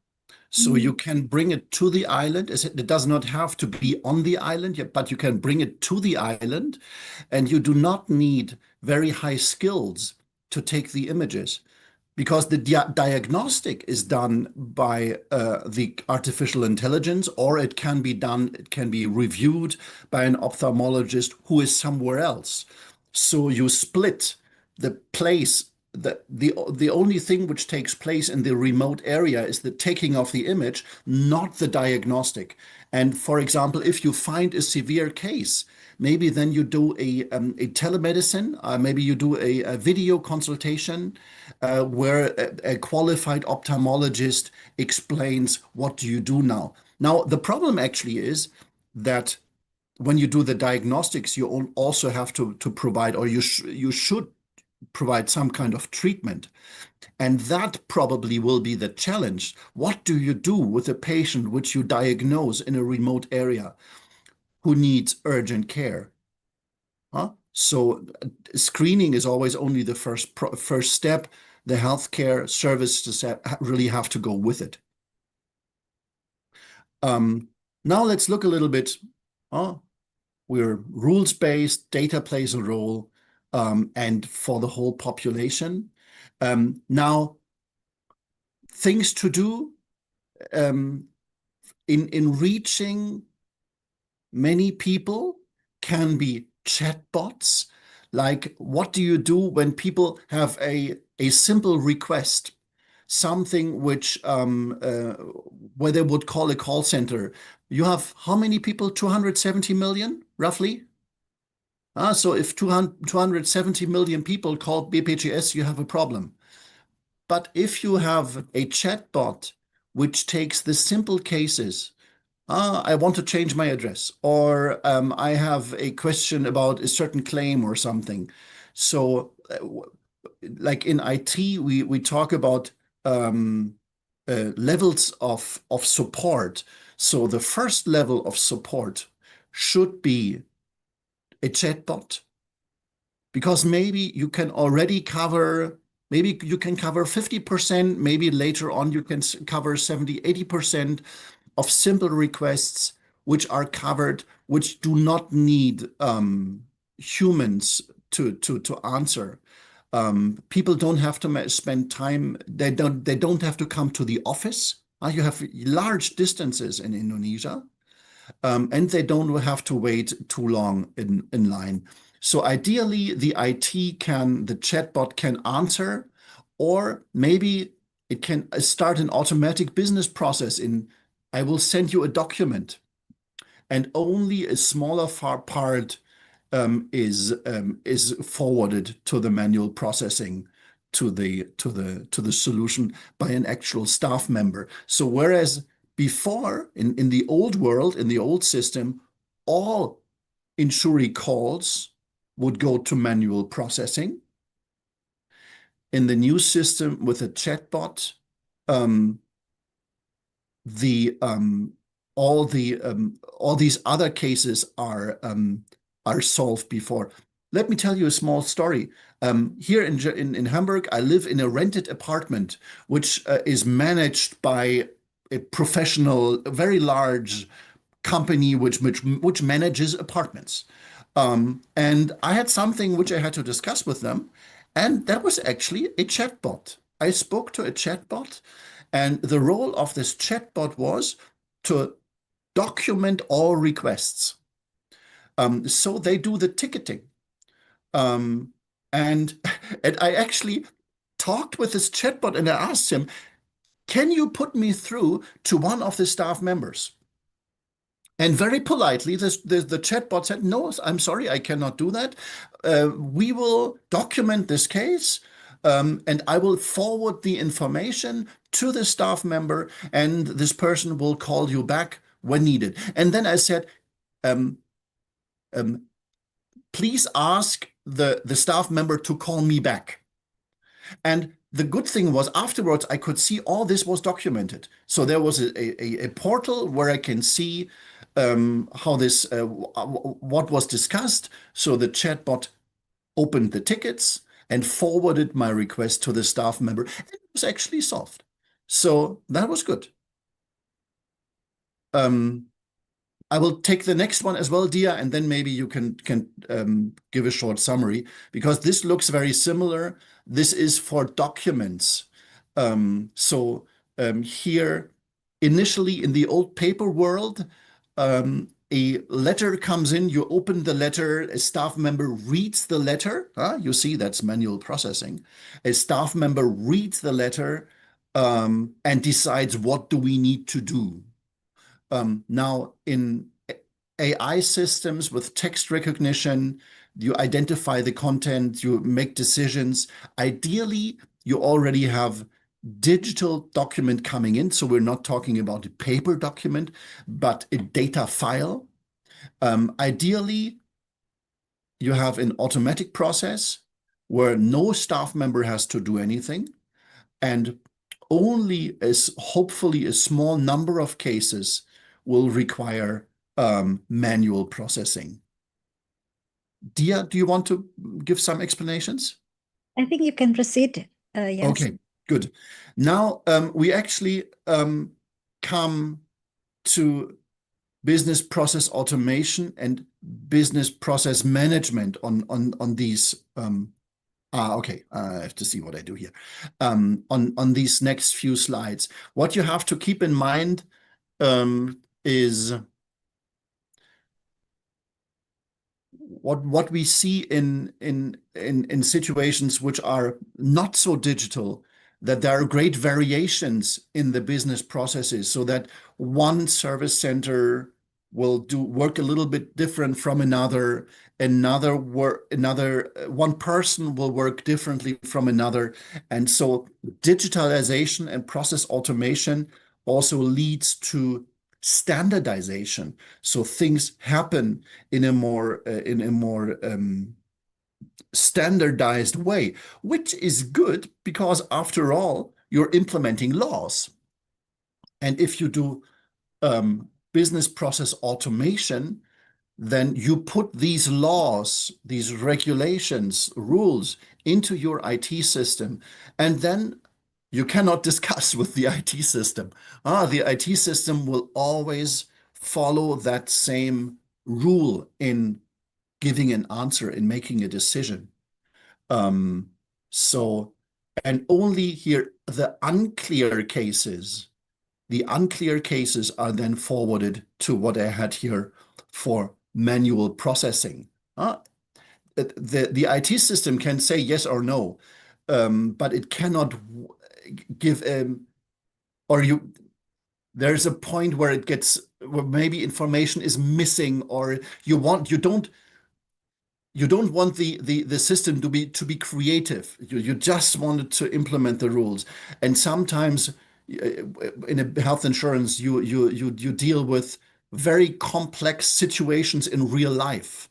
So you can bring it to the island. It does not have to be on the island, but you can bring it to the island, and you do not need very high skills to take the images, because the diagnostic is done by the artificial intelligence, or it can be reviewed by an ophthalmologist who is somewhere else. So you split the place the only thing which takes place in the remote area is the taking of the image, not the diagnostic. And for example, if you find a severe case, maybe then you do a telemedicine, maybe you do a video consultation where a qualified ophthalmologist explains what do you do now. Now, the problem actually is that when you do the diagnostics, you also have to provide, or you should provide some kind of treatment. And that probably will be the challenge. What do you do with a patient which you diagnose in a remote area who needs urgent care? So screening is always only the first step. The healthcare services really have to go with it. Now let's look a little bit. We're rules-based, data plays a role, and for the whole population. Now, things to do in reaching many people can be chatbots. Like, what do you do when people have a simple request, something which where they would call a call center? You have how many people? 270 million, roughly? So if 270 million people call BPJS, you have a problem. But if you have a chatbot which takes the simple cases, I want to change my address, or I have a question about a certain claim or something. So like in IT, we talk about levels of support. So the first level of support should be a chatbot, because maybe you can already cover, maybe you can cover 50%, maybe later on you can cover 70, 80% of simple requests which are covered, which do not need humans to answer. People don't have to spend time, they don't have to come to the office. You have large distances in Indonesia. And they don't have to wait too long in line. So ideally, the chatbot can answer, or maybe it can start an automatic business process I will send you a document, and only a smaller part is forwarded to the manual processing, to the solution by an actual staff member. So whereas before, in the old world, in the old system, all insuree calls would go to manual processing. In the new system with a chatbot, all these other cases are solved before. Let me tell you a small story. Here in Hamburg, I live in a rented apartment, which is managed by a professional, a very large company which manages apartments. And I had something which I had to discuss with them, and that was actually a chatbot. I spoke to a chatbot, and the role of this chatbot was to document all requests. So they do the ticketing. And I actually talked with this chatbot and I asked him, can you put me through to one of the staff members? And very politely, the chatbot said, no, I'm sorry, I cannot do that. We will document this case, and I will forward the information to the staff member, and this person will call you back when needed. And then I said, please ask the staff member to call me back. And the good thing was afterwards, I could see all this was documented. So there was a portal where I can see how this, what was discussed. So the chatbot opened the tickets and forwarded my request to the staff member. And it was actually solved. So that was good. I will take the next one as well, Dia, and then maybe you can give a short summary, because this looks very similar. This is for documents. Here, initially in the old paper world, a letter comes in, you open the letter, a staff member reads the letter. You see, that's manual processing. A staff member reads the letter and decides, what do we need to do? Now, in AI systems with text recognition, you identify the content, you make decisions. Ideally, you already have digital document coming in. So we're not talking about a paper document, but a data file. Ideally, you have an automatic process where no staff member has to do anything, and only hopefully a small number of cases will require manual processing. Dia, do you want to give some explanations?
I think you can proceed. Yes.
Okay, good. Now we actually come to business process automation and business process management on these. Okay, I have to see what I do here. On these next few slides, what you have to keep in mind is what we see in situations which are not so digital, that there are great variations in the business processes, so that one service center will work a little bit different from another. One person will work differently from another. And so digitalization and process automation also leads to standardization. So things happen in a more standardized way, which is good because, after all, you're implementing laws. And if you do business process automation, then you put these laws, these regulations, rules into your IT system, and then you cannot discuss with the IT system. The IT system will always follow that same rule in giving an answer, in making a decision. And only here, the unclear cases are then forwarded to what I had here for manual processing. The IT system can say yes or no, but it cannot give there's a point where where maybe information is missing, or you don't want the system to be creative. You just want it to implement the rules. And sometimes in a health insurance, you deal with very complex situations in real life,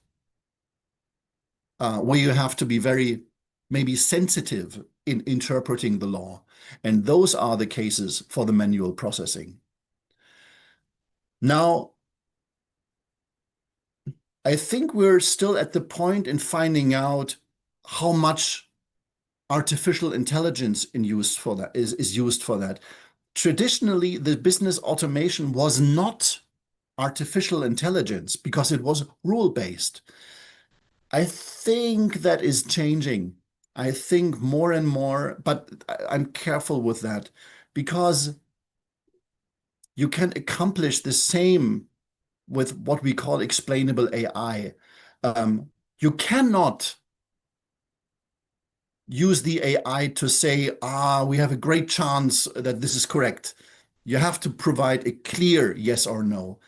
where you have to be very maybe sensitive in interpreting the law. And those are the cases for the manual processing. Now, I think we're still at the point in finding out how much artificial intelligence is used for that. Traditionally, the business automation was not artificial intelligence because it was rule-based. I think that is changing. I think more and more, but I'm careful with that, because you can accomplish the same with what we call explainable AI. You cannot use the AI to say, we have a great chance that this is correct. You have to provide a clear yes or no.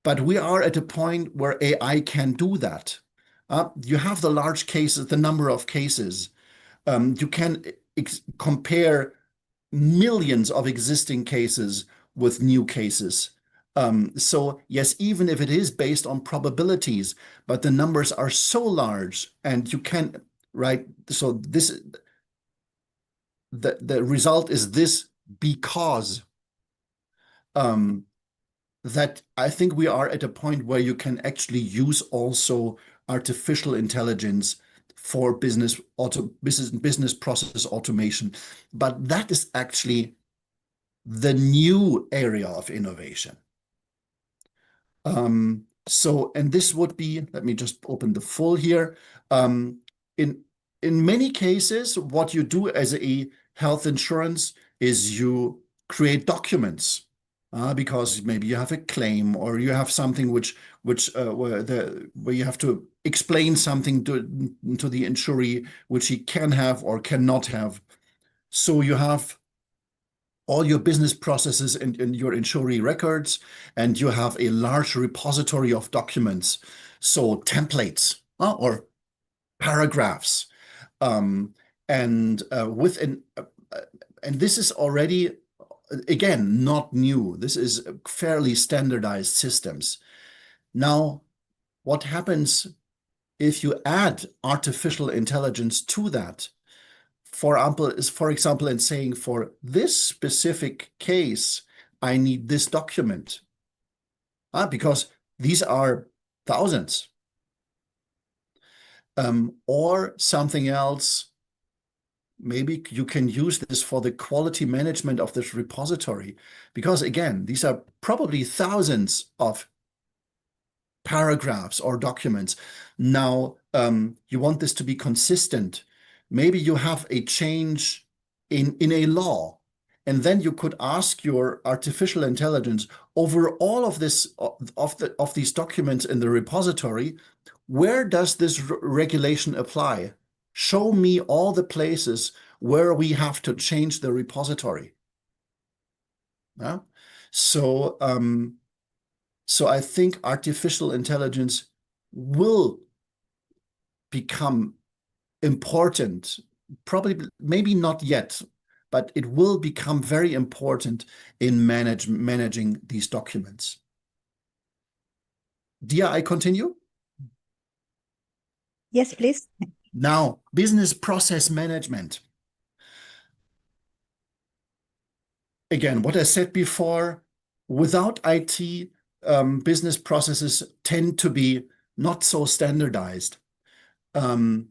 But we are at a point where AI can do that. You have the large cases, the number of cases. You can compare millions of existing cases with new cases. So yes, even if it is based on probabilities, but the numbers are so large, and you can, right? So the result is this, because that I think we are at a point where you can actually use also artificial intelligence for business process automation. But that is actually the new area of innovation. And this would be, let me just open the full here. In many cases, what you do as a health insurance is you create documents. because maybe you have a claim or you have something where you have to explain something to the insurer which he can have or cannot have. So you have all your business processes in your insuree records, and you have a large repository of documents, so templates or paragraphs, and this is already, again, not new. This is fairly standardized systems. Now, what happens if you add artificial intelligence to that? For example, in saying, for this specific case, I need this document, because these are thousands. Or something else, maybe you can use this for the quality management of this repository, because again, these are probably thousands of paragraphs or documents. Now, you want this to be consistent. Maybe you have a change in a law, and then you could ask your artificial intelligence over all of this of these documents in the repository, where does this regulation apply? Show me all the places where we have to change the repository. Yeah? So I think artificial intelligence will become important, probably, maybe not yet, but it will become very important in managing these documents. Dia, I continue?
Yes, please.
Now, business process management. Again, what I said before, without IT, business processes tend to be not so standardized. And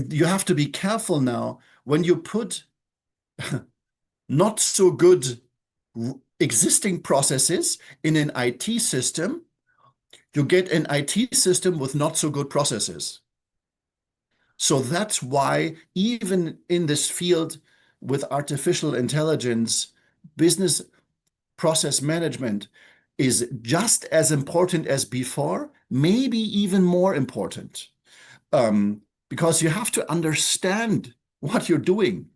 you have to be careful now when you put not so good existing processes in an IT system, you get an IT system with not so good processes. So that's why even in this field with artificial intelligence, business process management is just as important as before, maybe even more important, because you have to understand what you're doing.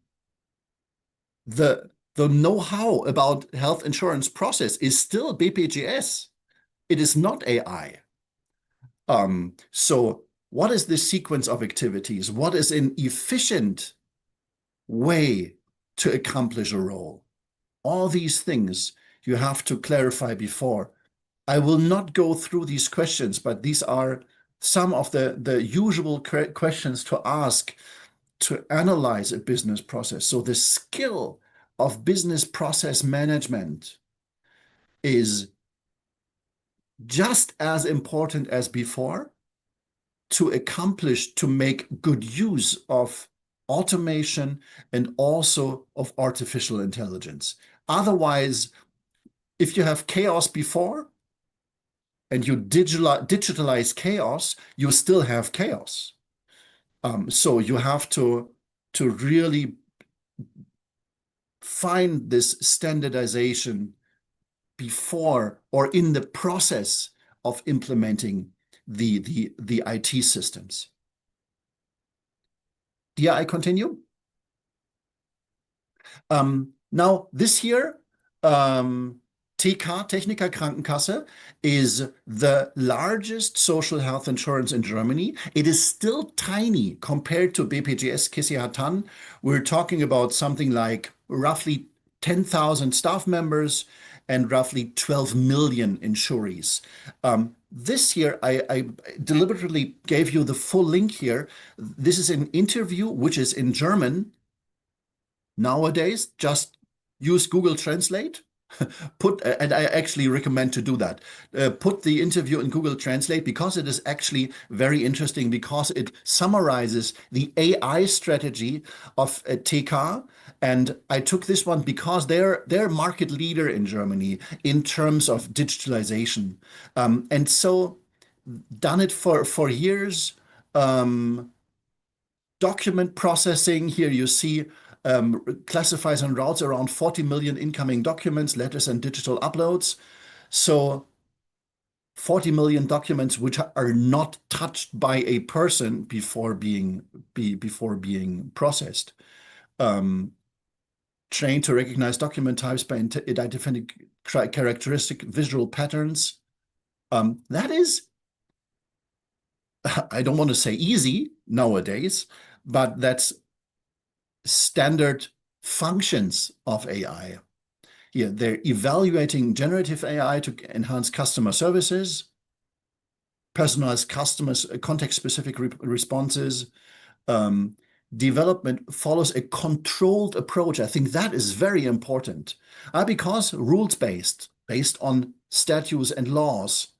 The know-how about health insurance process is still BPJS. It is not AI. So what is the sequence of activities? What is an efficient way to accomplish a role? All these things you have to clarify before. I will not go through these questions, but these are some of the usual questions to ask to analyze a business process. So the skill of business process management is just as important as before to make good use of automation and also of artificial intelligence. Otherwise, if you have chaos before and you digitalize chaos, you still have chaos. So you have to really find this standardization before or in the process of implementing the IT systems. Yeah, I continue. Now, this year, TK, Techniker Krankenkasse, is the largest social health insurance in Germany. It is still tiny compared to BPJS Kesehatan. We're talking about something like roughly 10,000 staff members and roughly 12 million insurees. This year, I deliberately gave you the full link here. This is an interview which is in German. Nowadays, just use Google Translate. And I actually recommend to do that. Put the interview in Google Translate, because it is actually very interesting, because it summarizes the AI strategy of TK. And I took this one because they're market leader in Germany in terms of digitalization. And so done it for years. Document processing, here you see classifies and routes around 40 million incoming documents, letters, and digital uploads. So 40 million documents which are not touched by a person before being processed. Trained to recognize document types by identifying characteristic visual patterns. That is, I don't want to say easy nowadays, but that's standard functions of AI. Here, they're evaluating generative AI to enhance customer services, personalized customers, context-specific responses. Development follows a controlled approach. I think that is very important because rules-based, based on statutes and laws,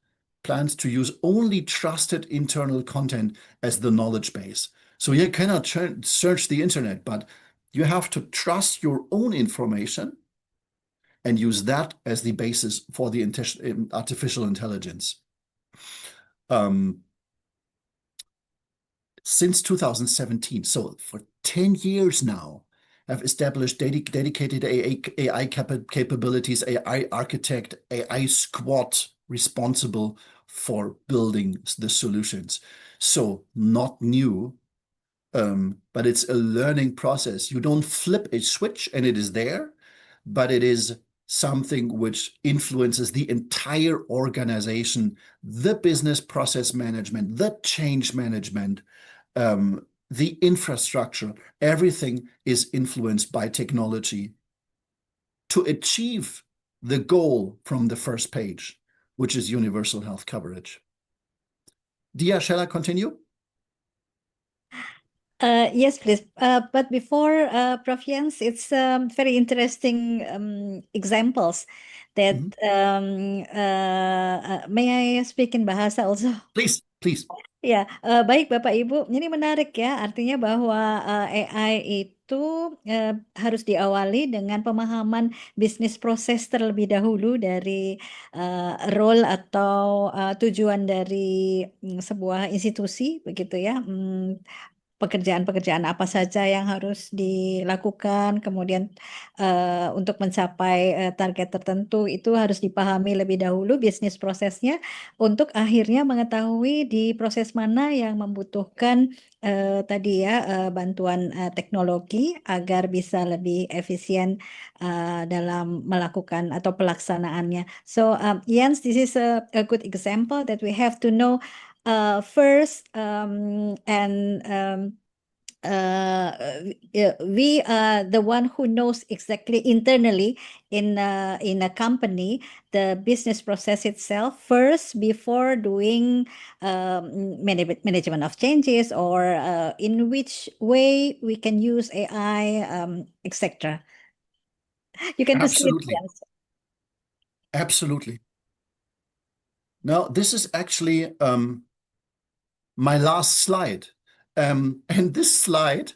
plans to use only trusted internal content as the knowledge base. So you cannot search the internet, but you have to trust your own information and use that as the basis for the artificial intelligence. Since 2017, so for 10 years now, I've established dedicated AI capabilities, AI architect, AI squad responsible for building the solutions. So not new, but it's a learning process. You don't flip a switch and it is there, but it is something which influences the entire organization, the business process management, the change management, the infrastructure. Everything is influenced by technology to achieve the goal from the first page, which is universal health coverage. Dia, shall I continue?
Yes, please. But before, Prof. Jens, it's very interesting examples that may I speak in Bahasa also?
Please, please.
Ya, baik Bapak Ibu. Ini menarik ya, artinya bahwa AI itu harus diawali dengan pemahaman bisnis proses terlebih dahulu dari role atau tujuan dari sebuah institusi, begitu ya. Pekerjaan-pekerjaan apa saja yang harus dilakukan, kemudian untuk mencapai target tertentu itu harus dipahami lebih dahulu bisnis prosesnya untuk akhirnya mengetahui di proses mana yang membutuhkan tadi ya bantuan teknologi agar bisa lebih efisien dalam melakukan atau pelaksanaannya. So Jens, this is a good example that we have to know first, and we are the one who knows exactly internally in a company the business process itself first before doing management of changes or in which way we can use AI, etc. You can proceed.
Absolutely. Absolutely. Now, this is actually my last slide. And this slide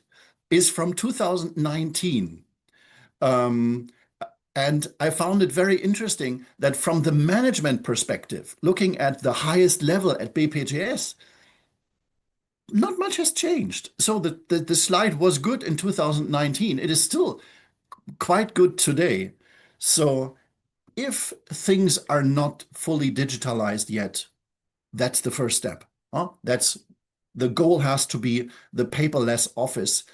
is from 2019. And I found it very interesting that from the management perspective, looking at the highest level at BPJS, not much has changed. So the slide was good in 2019. It is still quite good today. So if things are not fully digitalized yet, that's the first step. That's the goal has to be the paperless office.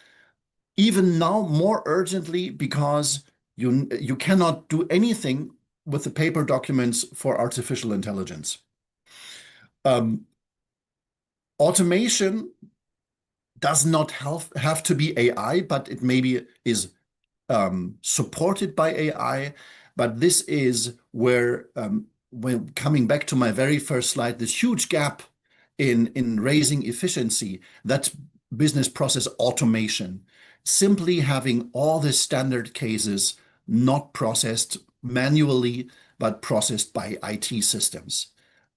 Even now, more urgently, because you cannot do anything with the paper documents for artificial intelligence. Automation does not have to be AI, but it maybe is supported by AI. But this is where, when coming back to my very first slide, this huge gap in raising efficiency, that's business process automation. Simply having all the standard cases not processed manually, but processed by IT systems.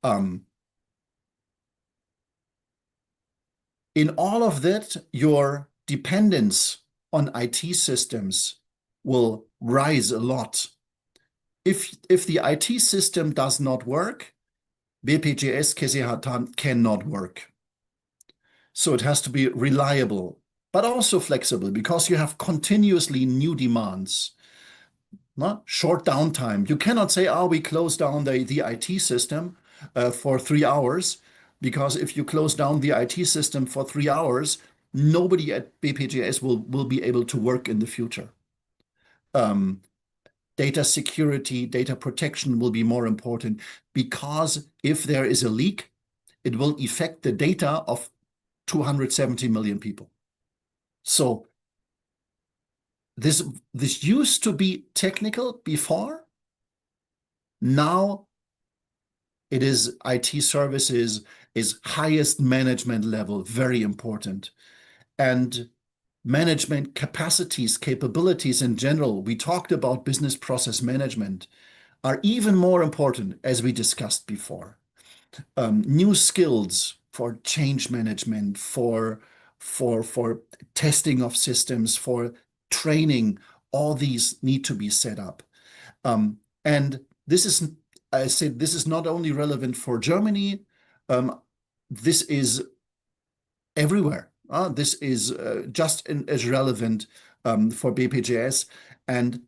In all of that, your dependence on IT systems will rise a lot. If the IT system does not work, BPJS Kesehatan cannot work. So it has to be reliable. but also flexible because you have continuously new demands. Short downtime. You cannot say, oh, we close down the IT system for 3 hours, because if you close down the IT system for 3 hours, nobody at BPJS will be able to work in the future. Data security, data protection will be more important, because if there is a leak, it will affect the data of 270 million people. So this used to be technical before. Now it is IT services, is highest management level, very important. And management capacities, capabilities in general, we talked about business process management, are even more important, as we discussed before. New skills for change management, for testing of systems, for training, all these need to be set up. And this is, I said, this is not only relevant for Germany, this is everywhere. This is just as relevant for BPJS. And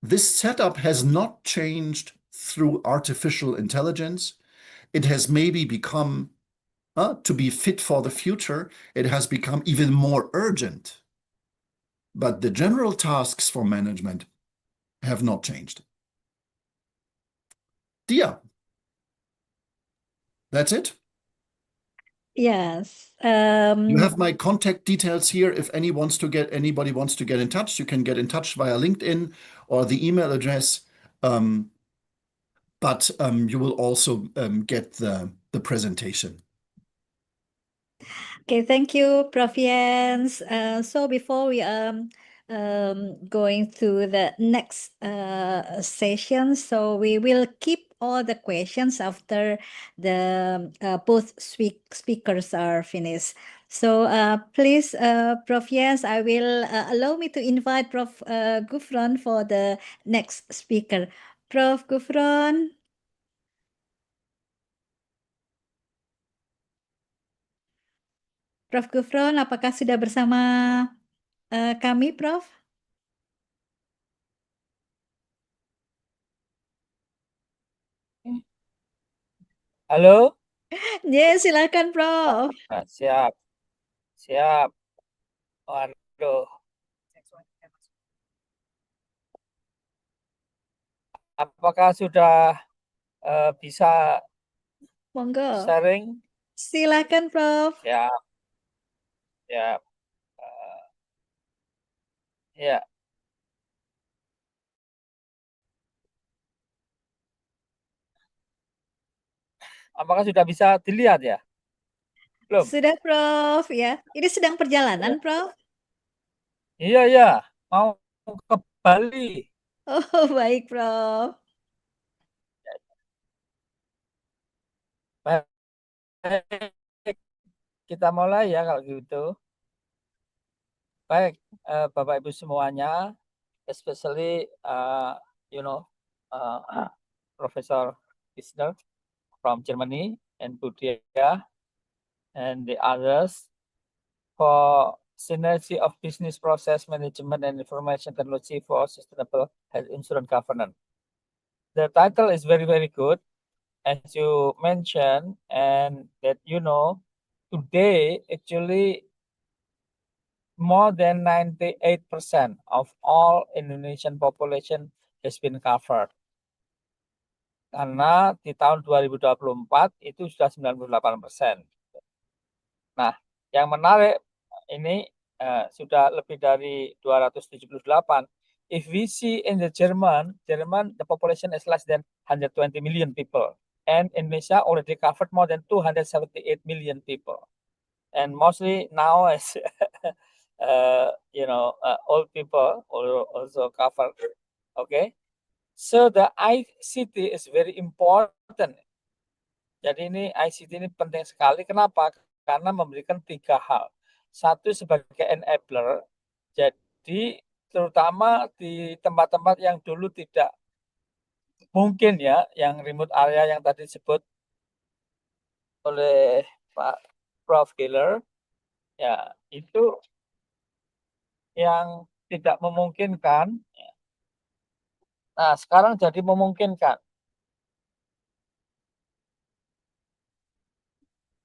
this setup has not changed through artificial intelligence. It has maybe become, to be fit for the future, it has become even more urgent. But the general tasks for management have not changed. Dia, that's it.
Yes.
You have my contact details here. If anybody wants to get in touch, you can get in touch via LinkedIn or the email address. But you will also get the presentation.
Okay, thank you, Prof. Jens. So before we going to the next session, so we will keep all the questions after the both speakers are finished. So please, Prof. Jens, I will allow me to invite Prof. Gufron for the next speaker. Prof. Gufron. Prof. Gufron, apakah sudah bersama kami, Prof?
Halo?
Ya, silakan, Prof.
Nah, siap. Siap. Waduh. Apakah sudah bisa
Monggo.
sharing?
Silakan, Prof.
Siap. Siap. Ya. Apakah sudah bisa dilihat ya? Belum?
Sudah, Prof. Ya, ini sedang perjalanan, Prof.
Iya, iya. Mau ke Bali.
Oh, baik, Prof.
Baik. Kita mulai ya kalau gitu. Baik, Bapak Ibu semuanya, especially Professor Bisnis from Germany and Budia and the others for Synergy of Business Process Management and Information Technology for Sustainable Health Insurance Governance. The title is very, very good, as you mentioned, and that today actually more than 98% of all Indonesian population has been covered. Karena di tahun 2024 itu sudah 98%. Nah, yang menarik ini sudah lebih dari 278. If we see in the German, the population is less than 120 million people. And Indonesia already covered more than 278 million people. And mostly now as, old people also covered. Okay. So the ICT is very important. Jadi ini ICT ini penting sekali. Kenapa? Karena memberikan 3 hal. Satu sebagai enabler, jadi terutama di tempat-tempat yang dulu tidak mungkin ya, yang remote area yang tadi disebut oleh Pak Prof. Giller, ya itu yang tidak memungkinkan. Nah, sekarang jadi memungkinkan.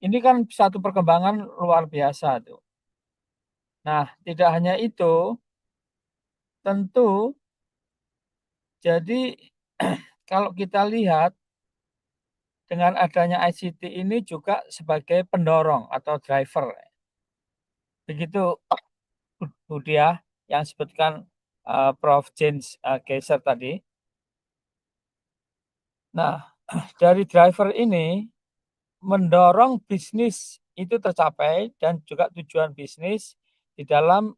Ini kan satu perkembangan luar biasa tuh. Nah, tidak hanya itu, tentu jadi kalau kita lihat dengan adanya ICT ini juga sebagai pendorong atau driver. Begitu Budia yang disebutkan Prof. James Kaiser tadi. Nah, dari driver ini mendorong bisnis itu tercapai dan juga tujuan bisnis di dalam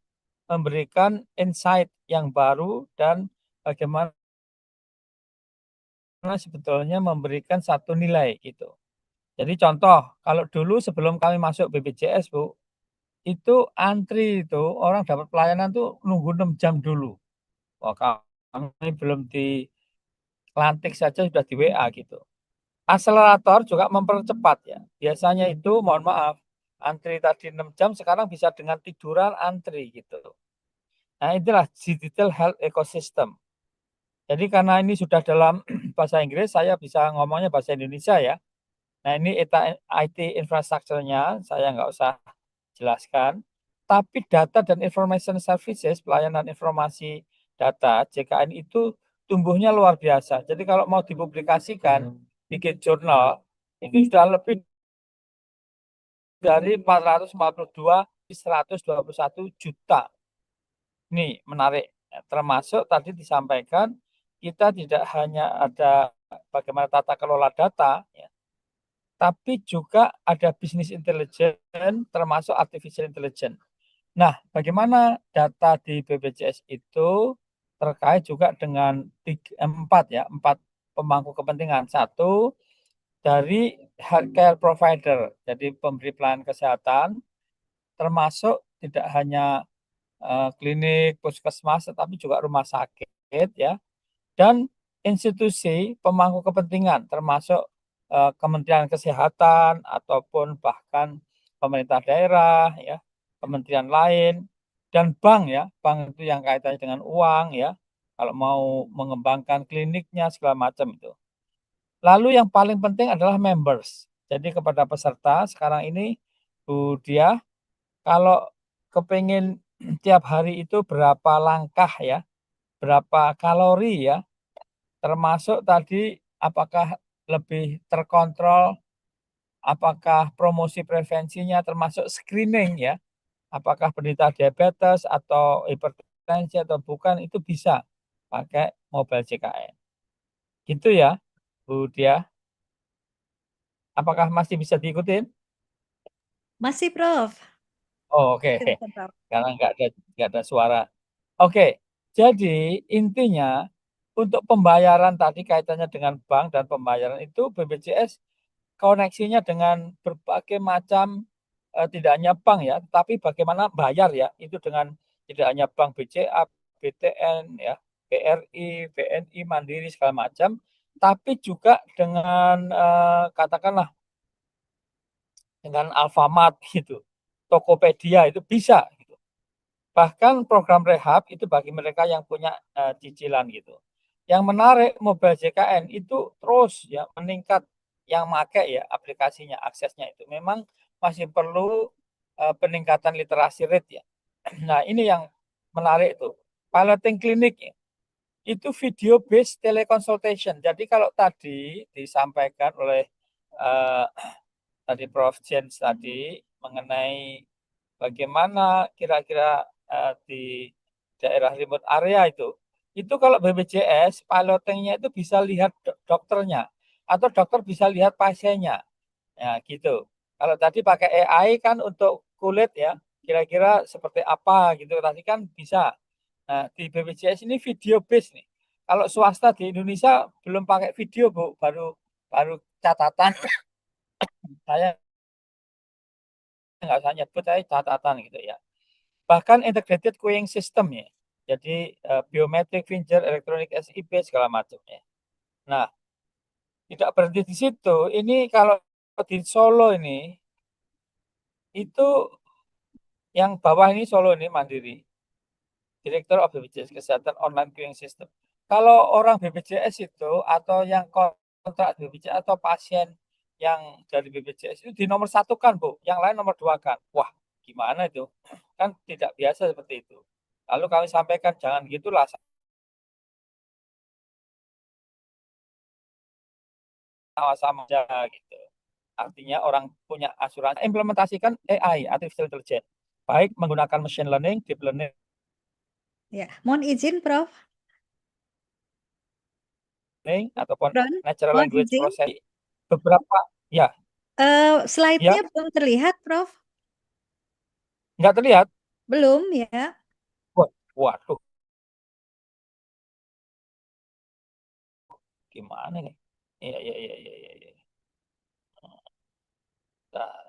memberikan insight yang baru dan bagaimana sebetulnya memberikan satu nilai gitu. Jadi contoh, kalau dulu sebelum kami masuk BPJS, Bu, itu antri itu orang dapat pelayanan tuh nunggu 6 jam dulu. Wah, kami belum dilantik saja sudah di WA gitu. Akselerator juga mempercepat ya. Biasanya itu mohon maaf, antri tadi 6 jam sekarang bisa dengan tiduran antri gitu. Nah, itulah digital health ecosystem. Jadi karena ini sudah dalam bahasa Inggris, saya bisa ngomongnya bahasa Indonesia ya. Nah, ini IT infrastrukturnya, saya nggak usah jelaskan. Tapi data dan information services, pelayanan informasi data, JKN itu tumbuhnya luar biasa. Jadi kalau mau dipublikasikan, bikin jurnal, ini sudah lebih dari 442 121 juta. Ini menarik. Termasuk tadi disampaikan, kita tidak hanya ada bagaimana tata kelola data, ya, tapi juga ada bisnis intelligence termasuk artificial intelligence. Nah, bagaimana data di BPJS itu terkait juga dengan empat pemangku kepentingan. Satu, dari healthcare provider, jadi pemberi pelayanan kesehatan, termasuk tidak hanya klinik, puskesmas, tetapi juga rumah sakit ya, dan institusi pemangku kepentingan termasuk Kementerian Kesehatan ataupun bahkan pemerintah daerah ya, kementerian lain dan bank ya, bank itu yang kaitannya dengan uang ya, kalau mau mengembangkan kliniknya segala macam itu. Lalu yang paling penting adalah members. Jadi kepada peserta sekarang ini Bu Dia, kalau kepingin tiap hari itu berapa langkah ya, berapa kalori ya, termasuk tadi apakah lebih terkontrol, apakah promosi prevensinya termasuk screening ya, apakah penderita diabetes atau hipertensi atau bukan, itu bisa pakai mobile JKN. Gitu ya, Bu Dia. Apakah masih bisa diikutin?
Masih, Prof.
Oh, oke.
Silakan, Prof.
Karena nggak ada suara. Oke, jadi intinya untuk pembayaran tadi kaitannya dengan bank dan pembayaran itu BPJS koneksinya dengan berbagai macam tidak hanya bank ya, tapi bagaimana bayar ya, itu dengan tidak hanya bank BCA, BTN ya, BRI, BNI, Mandiri segala macam, tapi juga dengan katakanlah dengan Alfamart gitu, Tokopedia itu bisa gitu. Bahkan program rehab itu bagi mereka yang punya cicilan gitu. Yang menarik mobile JKN itu terus ya meningkat yang make ya aplikasinya, aksesnya itu memang masih perlu peningkatan literasi rate ya. Nah, ini yang menarik itu. Piloting klinik ya, itu video based teleconsultation. Jadi kalau tadi disampaikan oleh tadi Prof. Jens tadi mengenai bagaimana kira-kira di daerah remote area itu kalau BPJS pilotingnya itu bisa lihat dokternya atau dokter bisa lihat pasiennya, ya gitu. Kalau tadi pakai AI kan untuk kulit ya, kira-kira seperti apa gitu tadi kan bisa. Nah di BPJS ini video base nih. Kalau swasta di Indonesia belum pakai video Bu, baru catatan. Saya nggak usah nyebut, saya catatan gitu ya. Bahkan integrated queuing system ya. Jadi biometric, finger, electronic SIP segala macamnya. Nah, tidak berhenti di situ. Ini kalau di Solo ini itu yang bawah ini Solo ini Mandiri. Director of BPJS Kesehatan Online Queuing System. Kalau orang BPJS itu atau yang kontrak BPJS atau pasien yang dari BPJS itu di nomor 1 kan, Bu, yang lain nomor 2 kan. Wah, gimana itu? Kan tidak biasa seperti itu. Lalu kami sampaikan jangan gitulah, sama-sama aja gitu. Artinya orang punya asuransi, implementasikan AI, Artificial Intelligence, baik menggunakan machine learning, deep learning.
Ya, mohon izin, Prof.
Ataupun
Ron,
natural
mohon
language
izin.
processing. Beberapa, ya,
Slide-nya
ya,
belum terlihat, Prof.
nggak terlihat.
Belum, ya.
Waduh, gimana nih? Iya, iya, iya, iya, iya, iya. Nah,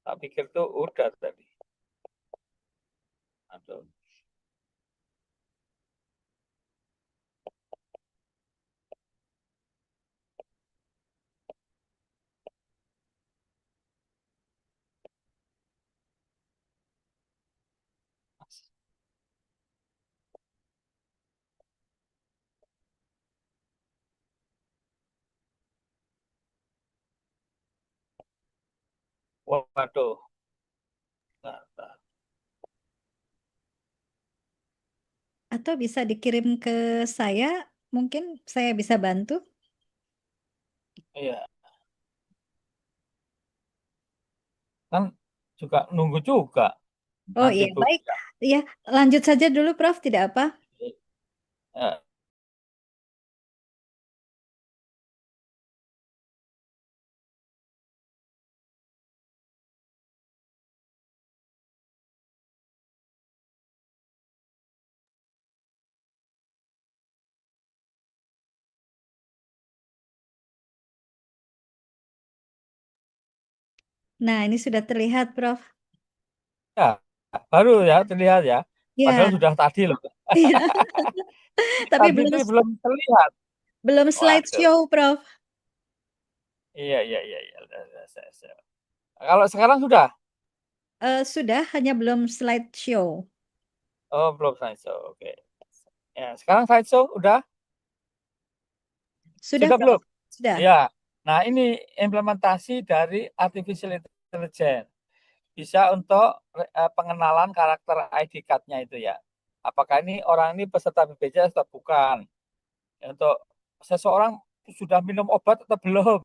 tak pikir tuh udah tadi. Aduh. Waduh. Nah, nah.
Atau bisa dikirim ke saya, mungkin saya bisa bantu.
Iya, kan juga nunggu juga.
Oh
Nanti
iya,
Bu.
baik. Ya, lanjut saja dulu, Prof. Tidak apa.
Ya.
Nah, ini sudah terlihat, Prof.
Ya, baru ya terlihat ya.
Ya,
Padahal sudah tadi loh.
iya. Tapi
Tadi
belum
itu belum terlihat.
belum
Waduh.
slideshow, Prof.
Iya, iya, iya, iya. Kalau sekarang sudah?
Sudah, hanya belum slideshow.
Oh, belum slideshow. Oke. Ya, sekarang slideshow udah?
Sudah,
Sudah
Prof.
belum?
Sudah.
Ya. Nah, ini implementasi dari Artificial Intelligence. Bisa untuk pengenalan karakter ID card-nya itu ya. Apakah ini orang ini peserta BPJS atau bukan? Untuk seseorang sudah minum obat atau belum?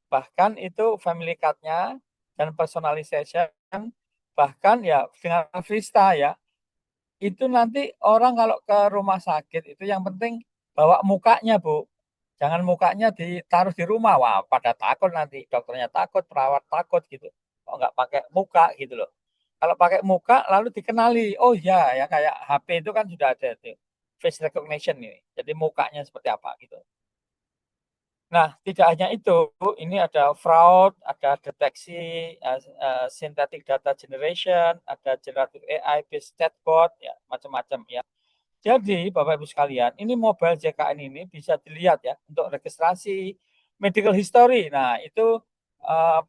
Bahkan itu family card-nya dan personalization, bahkan ya dengan Vista ya, itu nanti orang kalau ke rumah sakit itu yang penting bawa mukanya, Bu. Jangan mukanya ditaruh di rumah, wah pada takut nanti, dokternya takut, perawat takut gitu. Kok nggak pakai muka gitu loh. Kalau pakai muka lalu dikenali, oh ya ya kayak HP itu kan sudah ada itu face recognition ini. Jadi mukanya seperti apa gitu. Nah, tidak hanya itu, ini ada fraud, ada deteksi, synthetic data generation, ada generative AI based chatbot, ya macam-macam ya. Jadi, Bapak Ibu sekalian, ini mobile JKN ini bisa dilihat ya untuk registrasi medical history. Nah, itu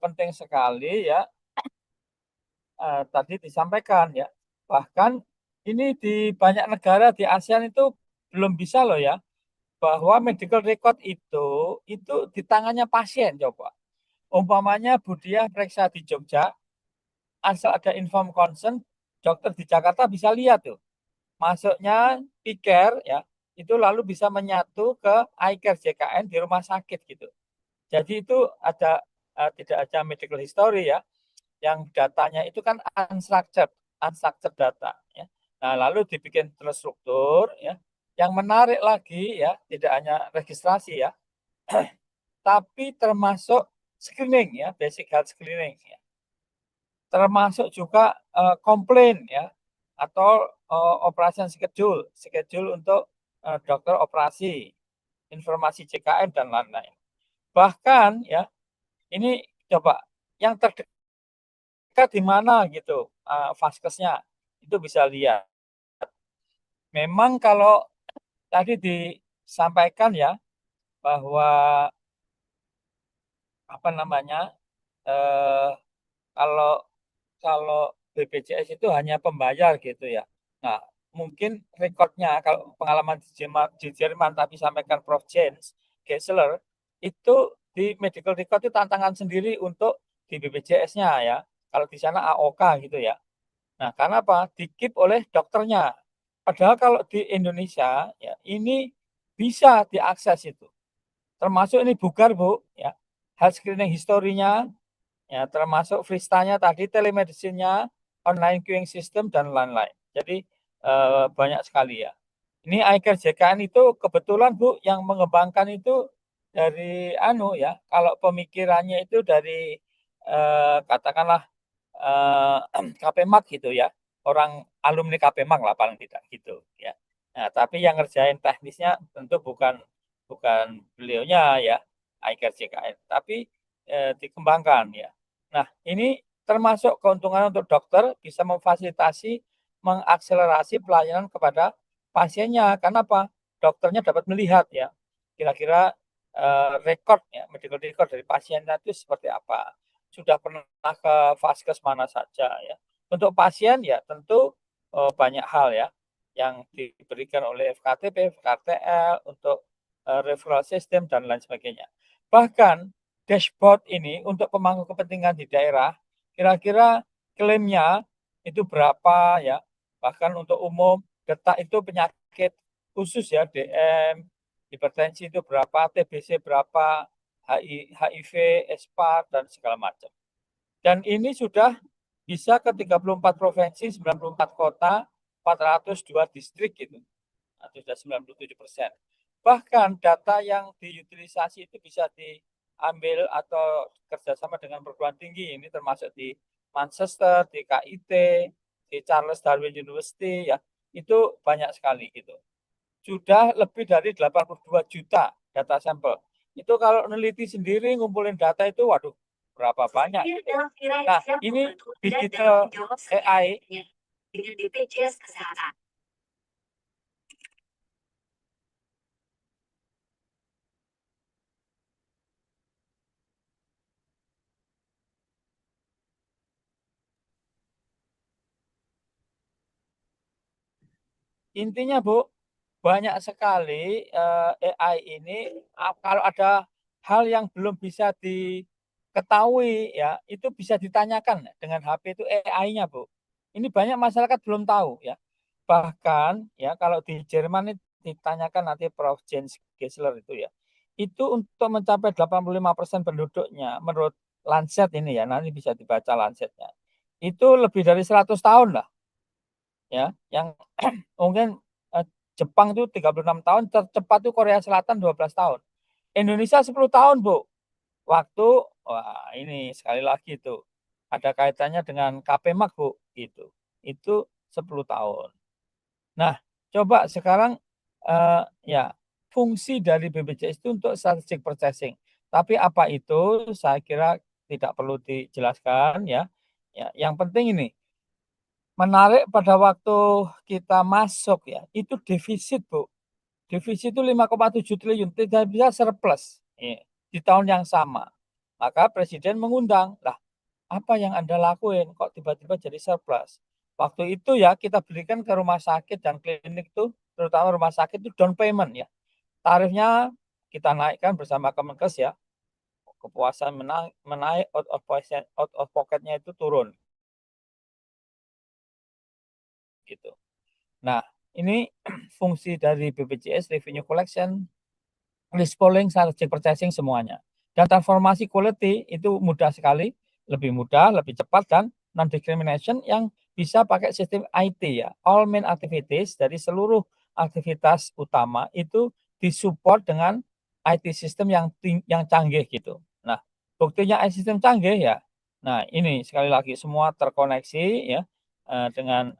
penting sekali ya. Tadi disampaikan ya. Bahkan ini di banyak negara di ASEAN itu belum bisa loh ya, bahwa medical record itu di tangannya pasien coba. Umpamanya Bu Diah periksa di Jogja, asal ada inform consent, dokter di Jakarta bisa lihat tuh. Masuknya e-care ya, itu lalu bisa menyatu ke iCare JKN di rumah sakit gitu. Jadi itu ada tidak ada medical history ya, yang datanya itu kan unstructured data ya. Nah, lalu dibikin terstruktur ya. Yang menarik lagi ya, tidak hanya registrasi ya, tapi termasuk screening ya, basic health screening ya. Termasuk juga komplain ya, atau operation schedule untuk dokter operasi, informasi JKN dan lain-lain. Bahkan ya, ini coba yang terdekat di mana gitu vaskesnya, itu bisa lihat. Memang kalau tadi disampaikan ya bahwa apa namanya kalau BPJS itu hanya pembayar gitu ya. Nah, mungkin rekodnya kalau pengalaman di Jerman tapi sampaikan Prof. Jens Gessler itu di medical record itu tantangan sendiri untuk di BPJS-nya ya. Kalau di sana AOK gitu ya. Nah, karena apa? Dikip oleh dokternya. Padahal kalau di Indonesia ya ini bisa diakses itu. Termasuk ini bugar, Bu, ya. Health screening historinya, ya termasuk Fristanya tadi, telemedicine-nya, online queuing system dan lain-lain. Jadi banyak sekali ya. Ini iCare JKN itu kebetulan Bu yang mengembangkan itu dari ya, kalau pemikirannya itu dari katakanlah KPMAG gitu ya, orang alumni KPMAG lah paling tidak gitu ya. Nah, tapi yang ngerjain teknisnya tentu bukan beliaunya ya, iCare JKN, tapi dikembangkan ya. Nah, ini termasuk keuntungan untuk dokter bisa memfasilitasi, mengakselerasi pelayanan kepada pasiennya. Karena apa? Dokternya dapat melihat ya, kira-kira rekod ya, medical record dari pasiennya itu seperti apa. Sudah pernah ke vaskes mana saja ya. Untuk pasien ya tentu banyak hal ya yang diberikan oleh FKTP, FKTL untuk referral system dan lain sebagainya. Bahkan dashboard ini untuk pemangku kepentingan di daerah, kira-kira klaimnya itu berapa ya. Bahkan untuk umum, detak itu penyakit khusus ya, DM, hipertensi itu berapa, TBC berapa, HIV, SPA, dan segala macam. Dan ini sudah bisa ke 34 provinsi, 94 kota, 402 distrik gitu. Nah, sudah 97%. Bahkan data yang diutilisasi itu bisa diambil atau kerjasama dengan perguruan tinggi. Ini termasuk di Manchester, di KIT, di Charles Darwin University, ya itu banyak sekali gitu. Sudah lebih dari 82 juta data sampel. Itu kalau meneliti sendiri, ngumpulin data itu, waduh, berapa banyak. Gitu. Nah, ini digital AI dengan BPJS Kesehatan. Intinya, Bu, banyak sekali AI ini kalau ada hal yang belum bisa diketahui ya, itu bisa ditanyakan dengan HP itu AI-nya, Bu. Ini banyak masyarakat belum tahu ya. Bahkan ya kalau di Jerman itu ditanyakan nanti Prof. Jens Gessler itu ya. Itu untuk mencapai 85% penduduknya menurut Lancet ini ya, nanti bisa dibaca Lancetnya. Itu lebih dari 100 tahun lah. Ya, yang mungkin Jepang itu 36 tahun, tercepat itu Korea Selatan 12 tahun. Indonesia 10 tahun, Bu. Waktu, wah ini sekali lagi itu ada kaitannya dengan KPMAG, Bu, gitu. Itu 10 tahun. Nah, coba sekarang ya fungsi dari BPJS itu untuk strategic purchasing. Tapi apa itu saya kira tidak perlu dijelaskan ya. Ya, yang penting ini menarik pada waktu kita masuk ya, itu defisit, Bu. Defisit itu 5,7 triliun, tidak bisa surplus ya, di tahun yang sama. Maka Presiden mengundang, lah apa yang Anda lakuin kok tiba-tiba jadi surplus? Waktu itu ya kita berikan ke rumah sakit dan klinik itu, terutama rumah sakit itu down payment ya. Tarifnya kita naikkan bersama Kemenkes ya. Kepuasan menaik, out of pocket-nya itu turun. Gitu. Nah, ini fungsi dari BPJS, revenue collection, list polling, strategic purchasing semuanya. Dan transformasi quality itu mudah sekali, lebih mudah, lebih cepat, dan non-discrimination yang bisa pakai sistem IT ya. All main activities dari seluruh aktivitas utama itu disupport dengan IT system yang canggih gitu. Nah, buktinya IT system canggih ya. Nah, ini sekali lagi semua terkoneksi ya dengan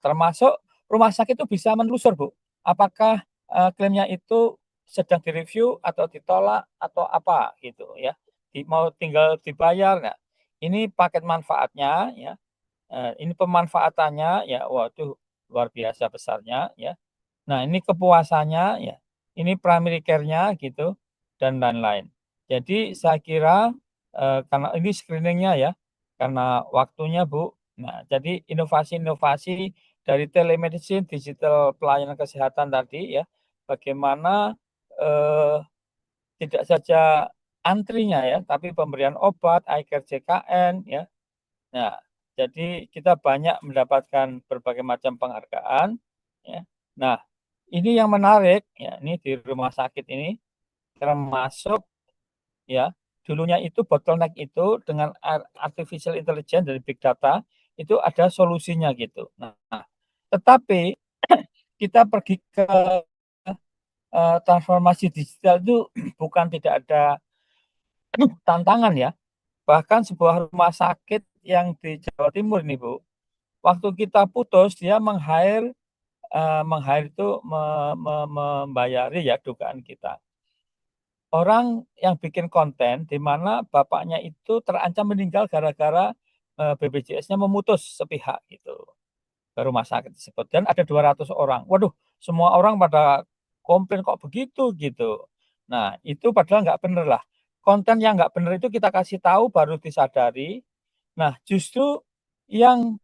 termasuk rumah sakit itu bisa menelusur, Bu. Apakah klaimnya itu sedang direview atau ditolak atau apa gitu ya. Mau tinggal dibayar. Nah, ini paket manfaatnya ya. Ini pemanfaatannya ya, waduh luar biasa besarnya ya. Nah, ini kepuasannya ya. Ini primary care-nya gitu dan lain-lain. Jadi saya kira karena ini screeningnya ya, karena waktunya Bu. Nah, jadi inovasi-inovasi dari telemedicine, digital pelayanan kesehatan tadi ya, bagaimana tidak saja antrinya ya, tapi pemberian obat, iCare JKN ya. Nah, jadi kita banyak mendapatkan berbagai macam penghargaan ya. Nah, ini yang menarik ya, ini di rumah sakit ini termasuk ya, dulunya itu bottleneck itu dengan artificial intelligence dari big data itu ada solusinya gitu. Nah, tetapi kita pergi ke transformasi digital itu bukan tidak ada tantangan ya. Bahkan sebuah rumah sakit yang di Jawa Timur nih Bu, waktu kita putus dia meng-hire itu membayari ya dugaan kita. Orang yang bikin konten di mana bapaknya itu terancam meninggal gara-gara BPJS-nya memutus sepihak gitu ke rumah sakit tersebut dan ada 200 orang. Waduh, semua orang pada komplain kok begitu gitu. Nah, itu padahal nggak bener lah. Konten yang nggak bener itu kita kasih tahu baru disadari. Nah, justru yang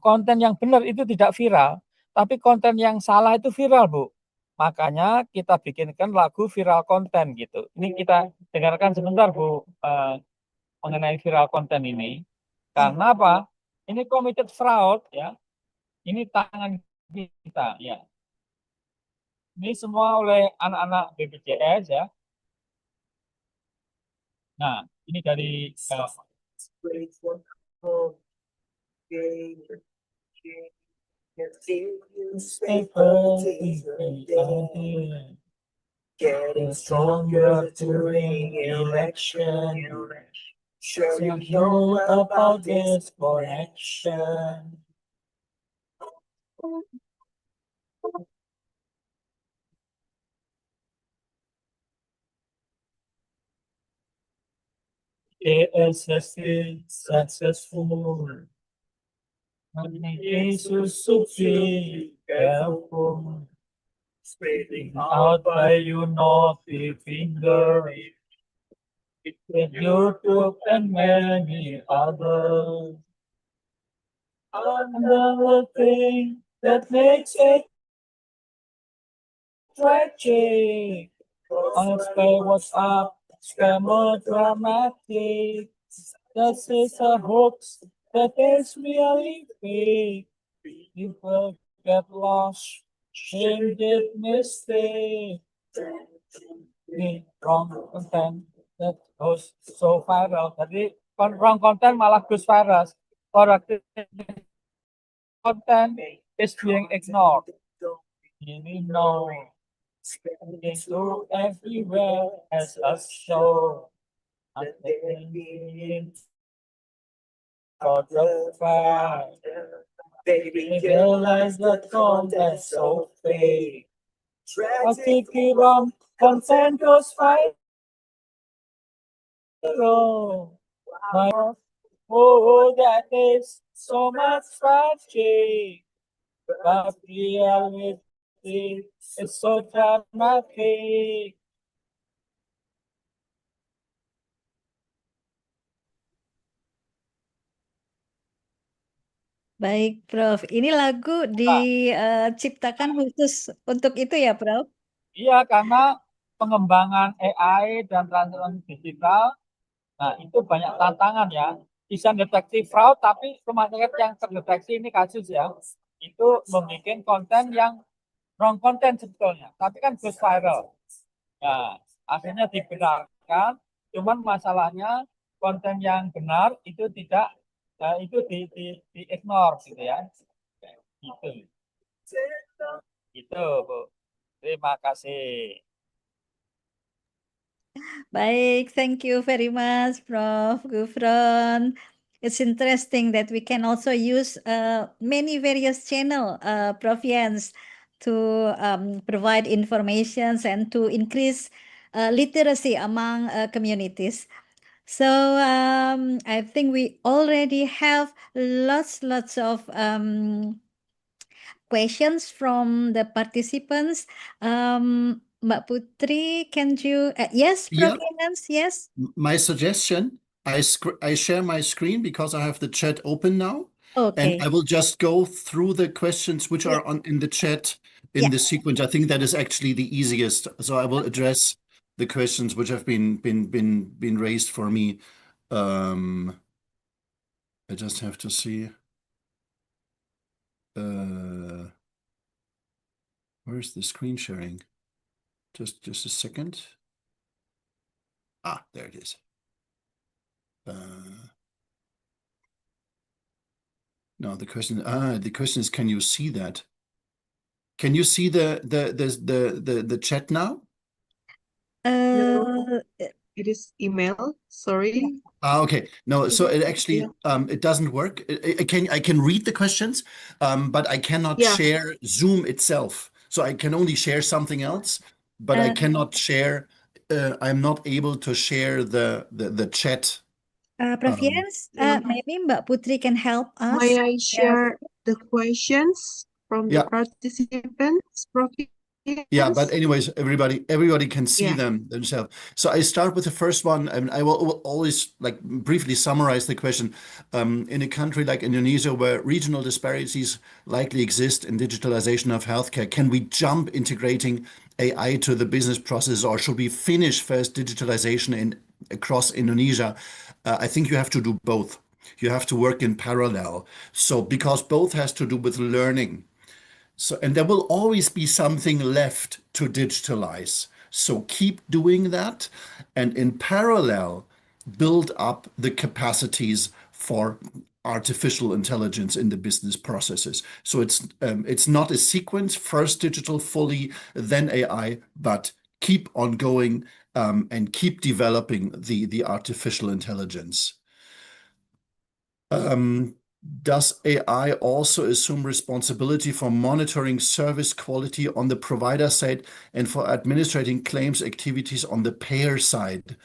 konten yang benar itu tidak viral, tapi konten yang salah itu viral, Bu. Makanya kita bikinkan lagu viral konten gitu. Ini kita dengarkan sebentar, Bu, mengenai viral konten ini. Karena apa? Ini committed fraud ya. Ini tangan kita ya. Ini semua oleh anak-anak BPJS ya. Nah, ini dari
getting stronger during election. Sure you know about this connection. Successful. Jesus should be careful. Spreading out by your naughty finger. With YouTube and many others. Another thing that makes it tragic. Unexplained what's up, scammer dramatic. This is a hoax that is really fake. People get lost, shame did mistake. Ini wrong content that goes so viral. Jadi wrong content malah goes viral. Correct content is being ignored. Ini no. Into everywhere as a show. For the fact, baby, realize that content so fake. Traffic wrong, content goes viral. Oh, that is so much tragic. But reality is so dramatic.
Baik, Prof. Ini lagu diciptakan khusus untuk itu ya, Prof?
Iya, karena pengembangan AI dan transformasi digital, nah itu banyak tantangan ya. Bisa deteksi fraud, tapi rumah sakit yang terdeteksi ini kasus ya, itu membuat konten yang wrong konten sebetulnya, tapi kan goes viral. Nah, akhirnya dibenarkan, cuman masalahnya konten yang benar itu tidak, itu di ignore gitu ya. Gitu. Gitu, Bu. Terima kasih.
Baik, thank you very much, Prof. Gufron. It's interesting that we can also use many various channel, Prof. Jens, to provide informations and to increase literacy among communities. So I think we already have lots of questions from the participants. Mbak Putri, can you? Yes, Prof.
Yeah,
Enans, yes.
my suggestion, I share my screen because I have the chat open now, and
Okay.
I will just go through the questions which
Yeah.
are in the chat in
Yeah.
the sequence. I think that is actually the easiest. So I will address the questions which have been raised for me. I just have to see. Where's the screen sharing? Just a second. Ah, there it is. No, the question is, can you see that? Can you see the chat now?
No,
Uh,
it is email. Sorry.
Okay. No, so it
Yeah.
actually it doesn't work. I can read the questions, but I cannot
Yeah.
share Zoom itself. So I can only share something else, but I
uh,
cannot share. I'm not able to share the chat.
Prof. Jens,
Yeah.
maybe Mbak Putri can help us.
May I share the questions from the
Yeah,
participants, Prof.
yeah, but
Jens?
anyways, everybody can see
Yeah.
them themselves. So I start with the first one, and I will always like briefly summarize the question. In a country like Indonesia, where regional disparities likely exist in digitalization of healthcare, can we jump integrating AI to the business process, or should we finish first digitalization across Indonesia? I think you have to do both. You have to work in parallel. So because both has to do with learning. So, and there will always be something left to digitalize. So keep doing that, and in parallel, build up the capacities for artificial intelligence in the business processes. So it's not a sequence, first digital fully, then AI, but keep on going and keep developing the artificial intelligence. Does AI also assume responsibility for monitoring service quality on the provider side and for administrating claims activities on the payer side?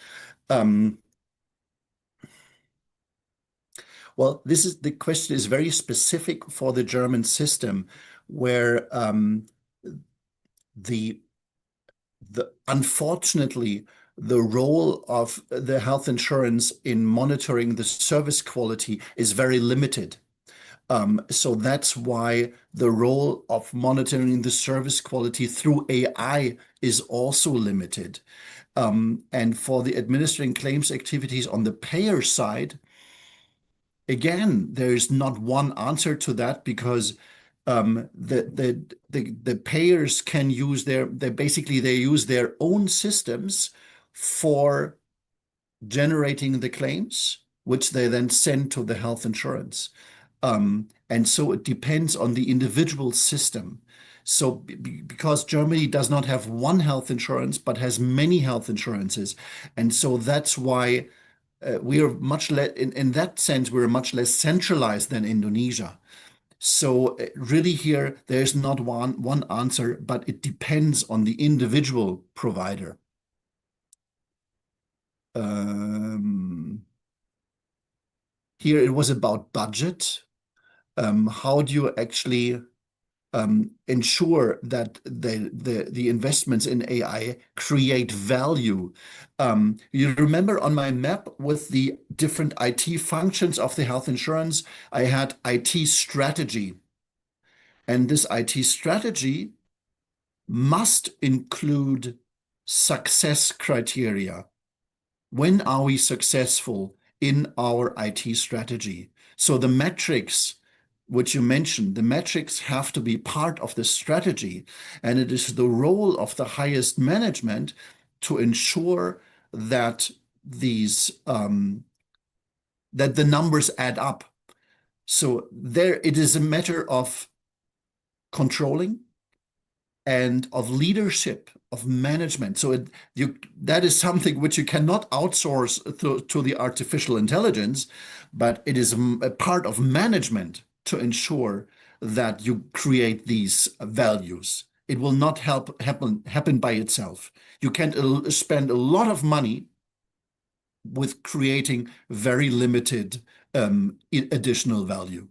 Well, the question is very specific for the German system, where the unfortunately the role of the health insurance in monitoring the service quality is very limited. So that's why the role of monitoring the service quality through AI is also limited. And for the administering claims activities on the payer side, again, there is not one answer to that, because the payers can use they use their own systems for generating the claims, which they then send to the health insurance. And so it depends on the individual system. So because Germany does not have one health insurance, but has many health insurances. And so that's why we are much less, in that sense, we're much less centralized than Indonesia. So really here, there's not one answer, but it depends on the individual provider. Here it was about budget. How do you actually ensure that the investments in AI create value? You remember on my map with the different IT functions of the health insurance, I had IT strategy. And this IT strategy must include success criteria. When are we successful in our IT strategy? So the metrics which you mentioned, the metrics have to be part of the strategy, and it is the role of the highest management to ensure that that the numbers add up. So there, it is a matter of controlling and of leadership, of management. So that is something which you cannot outsource to the artificial intelligence, but it is a part of management to ensure that you create these values. It will not happen by itself. You can't spend a lot of money with creating very limited additional value.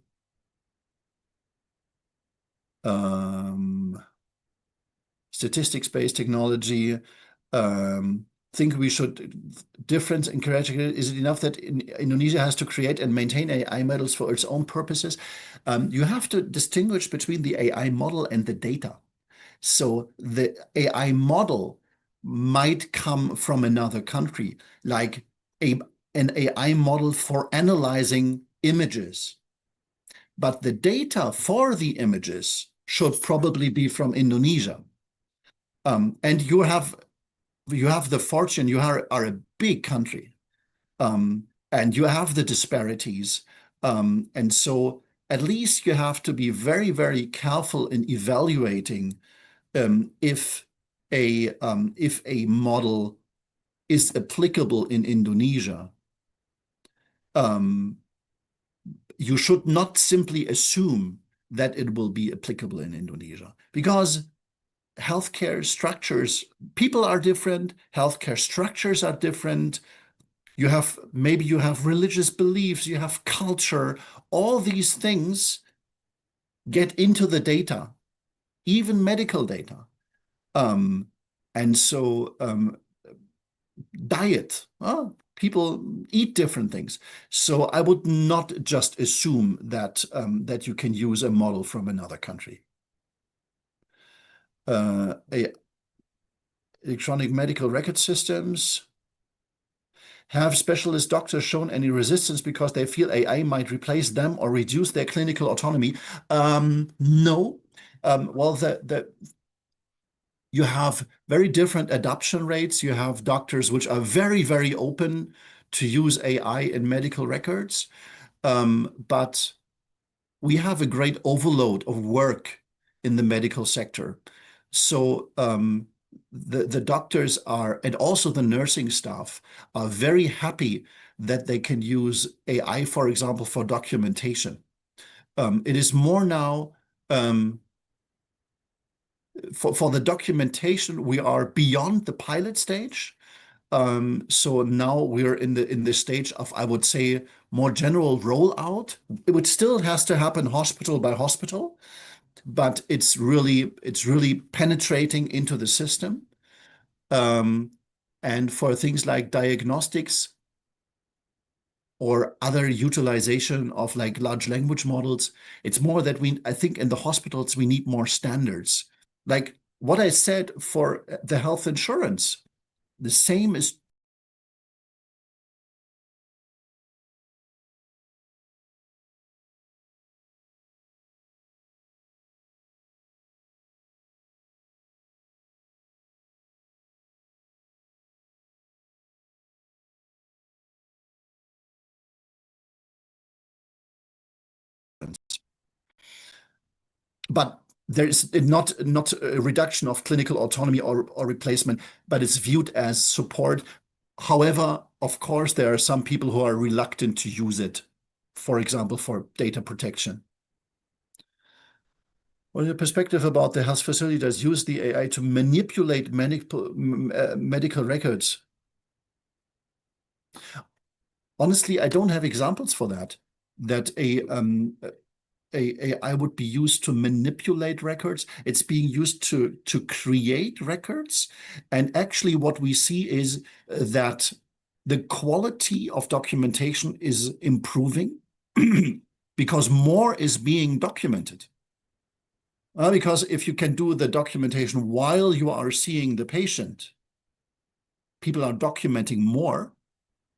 Statistics-based technology. Think we should difference in character. Is it enough that Indonesia has to create and maintain AI models for its own purposes? You have to distinguish between the AI model and the data. So the AI model might come from another country, like an AI model for analyzing images. But the data for the images should probably be from Indonesia. And you have the fortune, you are a big country, and you have the disparities. And so at least you have to be very, very careful in evaluating if a model is applicable in Indonesia. You should not simply assume that it will be applicable in Indonesia, because healthcare structures, people are different, healthcare structures are different. Maybe you have religious beliefs, you have culture, all these things get into the data, even medical data. And so diet, people eat different things. So I would not just assume that that you can use a model from another country. Electronic medical record systems. Have specialist doctors shown any resistance because they feel AI might replace them or reduce their clinical autonomy? No. Well, you have very different adoption rates. You have doctors which are very, very open to use AI in medical records. But we have a great overload of work in the medical sector. So the doctors are, and also the nursing staff, are very happy that they can use AI, for example, for documentation. It is more now, for the documentation, we are beyond the pilot stage. So now we're in the stage of, I would say, more general rollout. It still has to happen hospital by hospital, but it's really penetrating into the system. And for things like diagnostics or other utilization of like large language models, it's more that I think in the hospitals, we need more standards. Like what I said for the health insurance, the same is but there's not a reduction of clinical autonomy or replacement, but it's viewed as support. However, of course, there are some people who are reluctant to use it, for example, for data protection. What is your perspective about the health facility that use the AI to manipulate medical records? Honestly, I don't have examples for that AI would be used to manipulate records. It's being used to create records. And actually what we see is that the quality of documentation is improving because more is being documented. Because if you can do the documentation while you are seeing the patient, people are documenting more.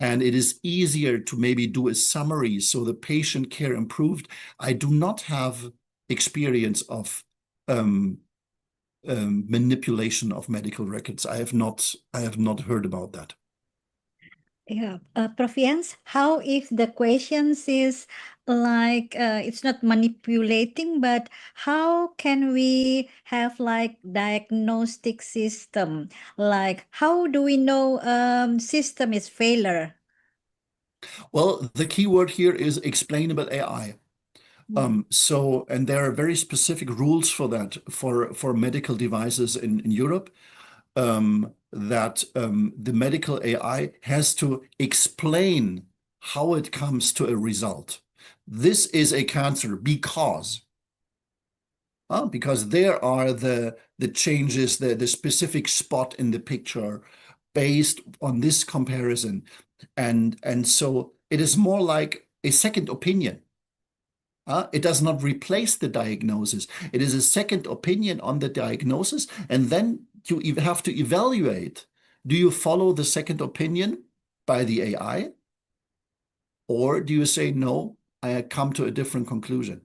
And it is easier to maybe do a summary so the patient care improved. I do not have experience of manipulation of medical records. I have not heard about that.
Yeah, Prof. Jens, how if the questions is like it's not manipulating, but how can we have like diagnostic system? Like how do we know system is failure?
Well, the key word here is explainable AI. So, and there are very specific rules for that for medical devices in Europe. the medical AI has to explain how it comes to a result. This is a cancer because there are the changes, the specific spot in the picture based on this comparison. And so it is more like a second opinion. It does not replace the diagnosis. It is a second opinion on the diagnosis. And then you have to evaluate, do you follow the second opinion by the AI? Or do you say, no, I come to a different conclusion?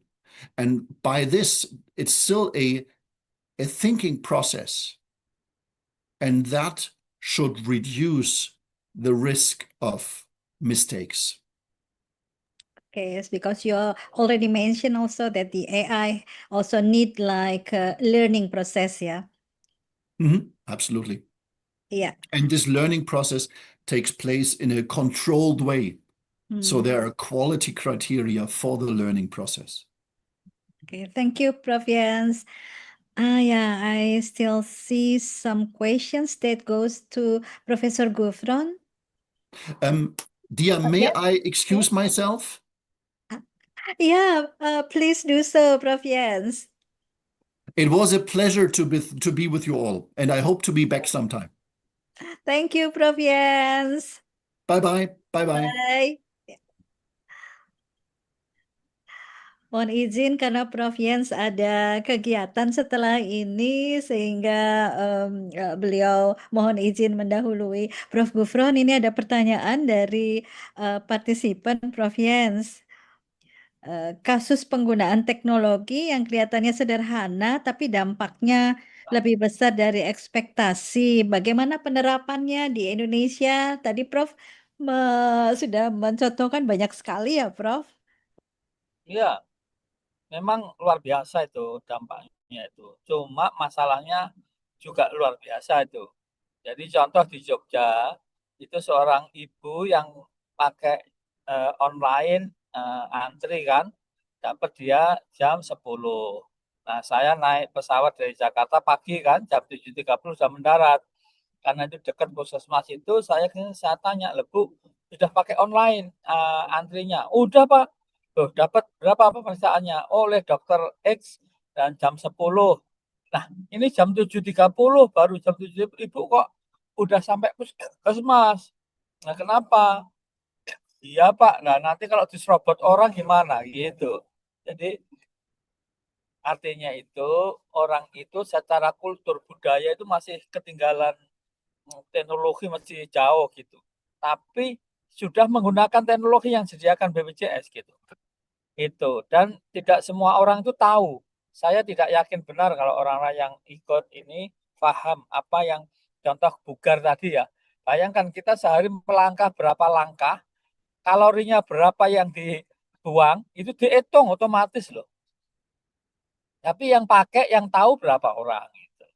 And by this, it's still a thinking process. And that should reduce the risk of mistakes.
Okay, yes, because you already mentioned also that the AI also need like a learning process, yeah?
Absolutely.
Yeah.
And this learning process takes place in a controlled way. So there are quality criteria for the learning process.
Okay, thank you, Prof. Jens. Yeah, I still see some questions that goes to Professor Gufron.
Dia, may
Yes.
I excuse myself?
Yeah, please do so, Prof. Jens.
It was a pleasure to be with you all, and I hope to be back sometime.
Thank you, Prof. Jens.
Bye-bye. Bye-bye.
Bye. Mohon izin karena Prof. Jens ada kegiatan setelah ini sehingga beliau mohon izin mendahului. Prof. Gufron, ini ada pertanyaan dari partisipan Prof. Jens. Kasus penggunaan teknologi yang kelihatannya sederhana tapi dampaknya lebih besar dari ekspektasi. Bagaimana penerapannya di Indonesia? Tadi Prof sudah mencontohkan banyak sekali ya, Prof.
Iya, memang luar biasa itu dampaknya itu. Cuma masalahnya juga luar biasa itu. Jadi contoh di Jogja, itu seorang ibu yang pakai online antri kan, dapat dia jam 10. Nah, saya naik pesawat dari Jakarta pagi kan, jam 7.30 sudah mendarat. Karena itu dekat puskesmas itu, saya tanya, Bu, sudah pakai online antrinya? Udah, Pak. Loh, dapat berapa pemeriksaannya? Oleh dokter X dan jam 10. Nah, ini jam 7.30, baru jam 7, Ibu kok udah sampai puskesmas. Nah, kenapa? Iya, Pak. Nah, nanti kalau diserobot orang gimana? Gitu. Jadi, artinya itu, orang itu secara kultur budaya itu masih ketinggalan teknologi masih jauh gitu. Tapi sudah menggunakan teknologi yang disediakan BPJS gitu. Itu. Dan tidak semua orang itu tahu. Saya tidak yakin benar kalau orang-orang yang ikut ini paham apa yang contoh bugar tadi ya. Bayangkan kita sehari melangkah berapa langkah, kalorinya berapa yang dibuang, itu dihitung otomatis loh. Tapi yang pakai, yang tahu berapa orang. Gitu.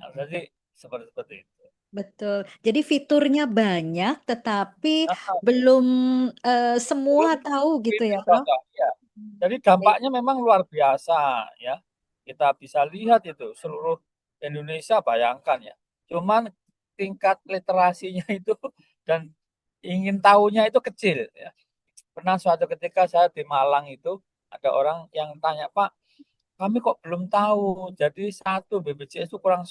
Nah, jadi seperti itu.
Betul. Jadi fiturnya banyak, tetapi belum semua tahu gitu ya, Prof?
Ya. Jadi dampaknya memang luar biasa ya. Kita bisa lihat itu seluruh Indonesia, bayangkan ya. Cuman tingkat literasinya itu dan ingin tahunya itu kecil ya. Pernah suatu ketika saya di Malang itu ada orang yang tanya, Pak, kami kok belum tahu. Jadi satu BPJS itu kurang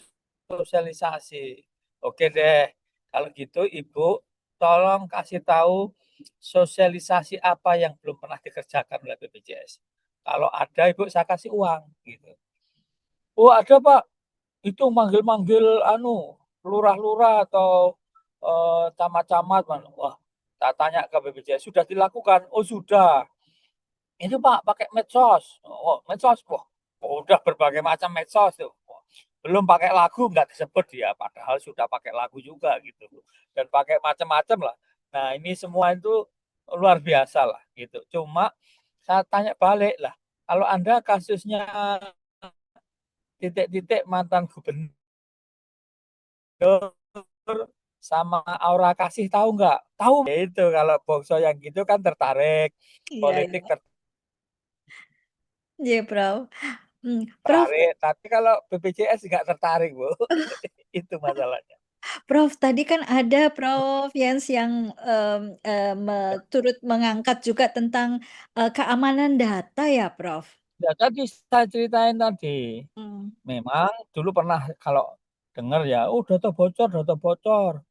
sosialisasi. Oke deh, kalau gitu Ibu tolong kasih tahu sosialisasi apa yang belum pernah dikerjakan oleh BPJS. Kalau ada Ibu saya kasih uang gitu. Oh ada Pak, itu manggil-manggil lurah-lurah atau camat-camat. Wah, tak tanya ke BPJS, sudah dilakukan? Oh sudah. Ini Pak pakai medsos. Oh, medsos. Wah, udah berbagai macam medsos tuh. Belum pakai lagu nggak disebut dia, padahal sudah pakai lagu juga gitu. Dan pakai macam-macam lah. Nah, ini semua itu luar biasa lah gitu. Cuma saya tanya balik lah, kalau Anda kasusnya titik-titik mantan gubernur sama Aura Kasih tahu nggak? Tahu itu kalau bongso yang gitu kan tertarik
Iya,
politik
iya. Iya, Prof. Prof,
Tertarik, tapi kalau BPJS nggak tertarik, Bu. Itu masalahnya.
Prof, tadi kan ada Prof Jens yang turut mengangkat juga tentang keamanan data ya, Prof.
Ya, tadi saya ceritain tadi.
Hmm.
Memang dulu pernah kalau dengar ya, data bocor, data bocor.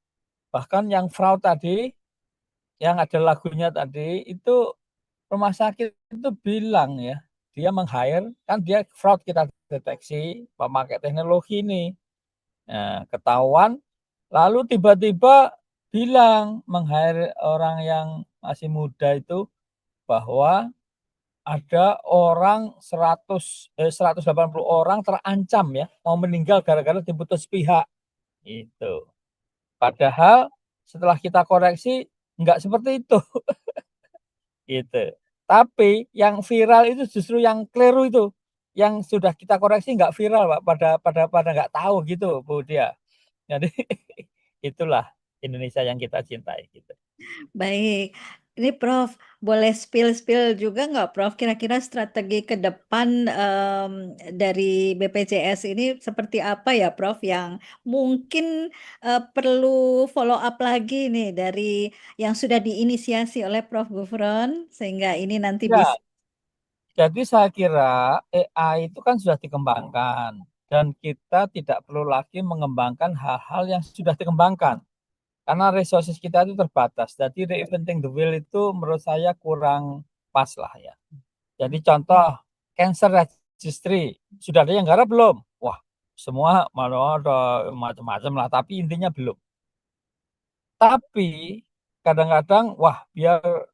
Bahkan yang fraud tadi, yang ada lagunya tadi, itu rumah sakit itu bilang ya, dia meng-hire, kan dia fraud kita deteksi, pemakai teknologi ini. Nah, ketahuan, lalu tiba-tiba bilang meng-hire orang yang masih muda itu bahwa ada orang 180 orang terancam ya, mau meninggal gara-gara diputus pihak. Itu. Padahal setelah kita koreksi nggak seperti itu. Gitu. Tapi yang viral itu justru yang keliru itu. Yang sudah kita koreksi nggak viral, Pak. Pada nggak tahu gitu, Bu dia. Jadi itulah Indonesia yang kita cintai gitu.
Baik, ini Prof, boleh spill-spill juga nggak Prof? Kira-kira strategi ke depan dari BPJS ini seperti apa ya Prof? Yang mungkin perlu follow up lagi nih dari yang sudah diinisiasi oleh Prof Gufron sehingga ini nanti
Ya,
bisa.
jadi saya kira AI itu kan sudah dikembangkan dan kita tidak perlu lagi mengembangkan hal-hal yang sudah dikembangkan. Karena resources kita itu terbatas. Jadi reinventing the wheel itu menurut saya kurang pas lah ya. Jadi contoh cancer registry sudah ada yang garap belum? Wah, semua malah ada macam-macam lah, tapi intinya belum. Tapi kadang-kadang wah biar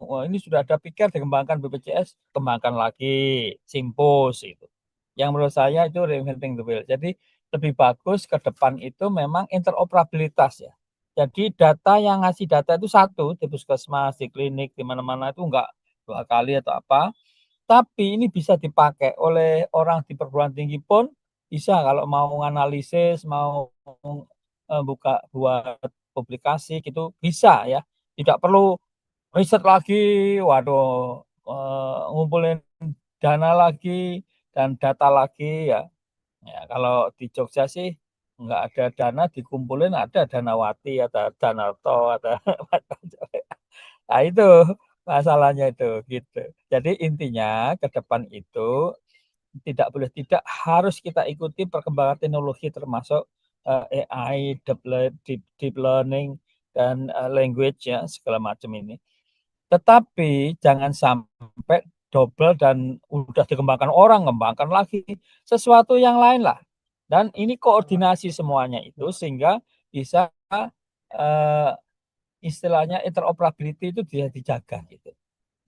wah ini sudah ada pikir dikembangkan BPJS, kembangkan lagi, simpus itu. Yang menurut saya itu reinventing the wheel. Jadi lebih bagus ke depan itu memang interoperabilitas ya. Jadi data yang ngasih data itu satu di puskesmas, di klinik, di mana-mana itu enggak 2 kali atau apa. Tapi ini bisa dipakai oleh orang di perguruan tinggi pun bisa kalau mau analisis, mau buat publikasi gitu bisa ya. Tidak perlu riset lagi, waduh, ngumpulin dana lagi dan data lagi ya. Ya kalau di Jogja sih nggak ada dana dikumpulin, ada Danawati, ada Danarto, ada nah itu masalahnya itu gitu. Jadi intinya ke depan itu tidak boleh tidak harus kita ikuti perkembangan teknologi termasuk AI, deep learning dan language ya segala macam ini. Tetapi jangan sampai double dan udah dikembangkan orang, kembangkan lagi sesuatu yang lain lah. Dan ini koordinasi semuanya itu sehingga bisa istilahnya interoperability itu dia dijaga gitu.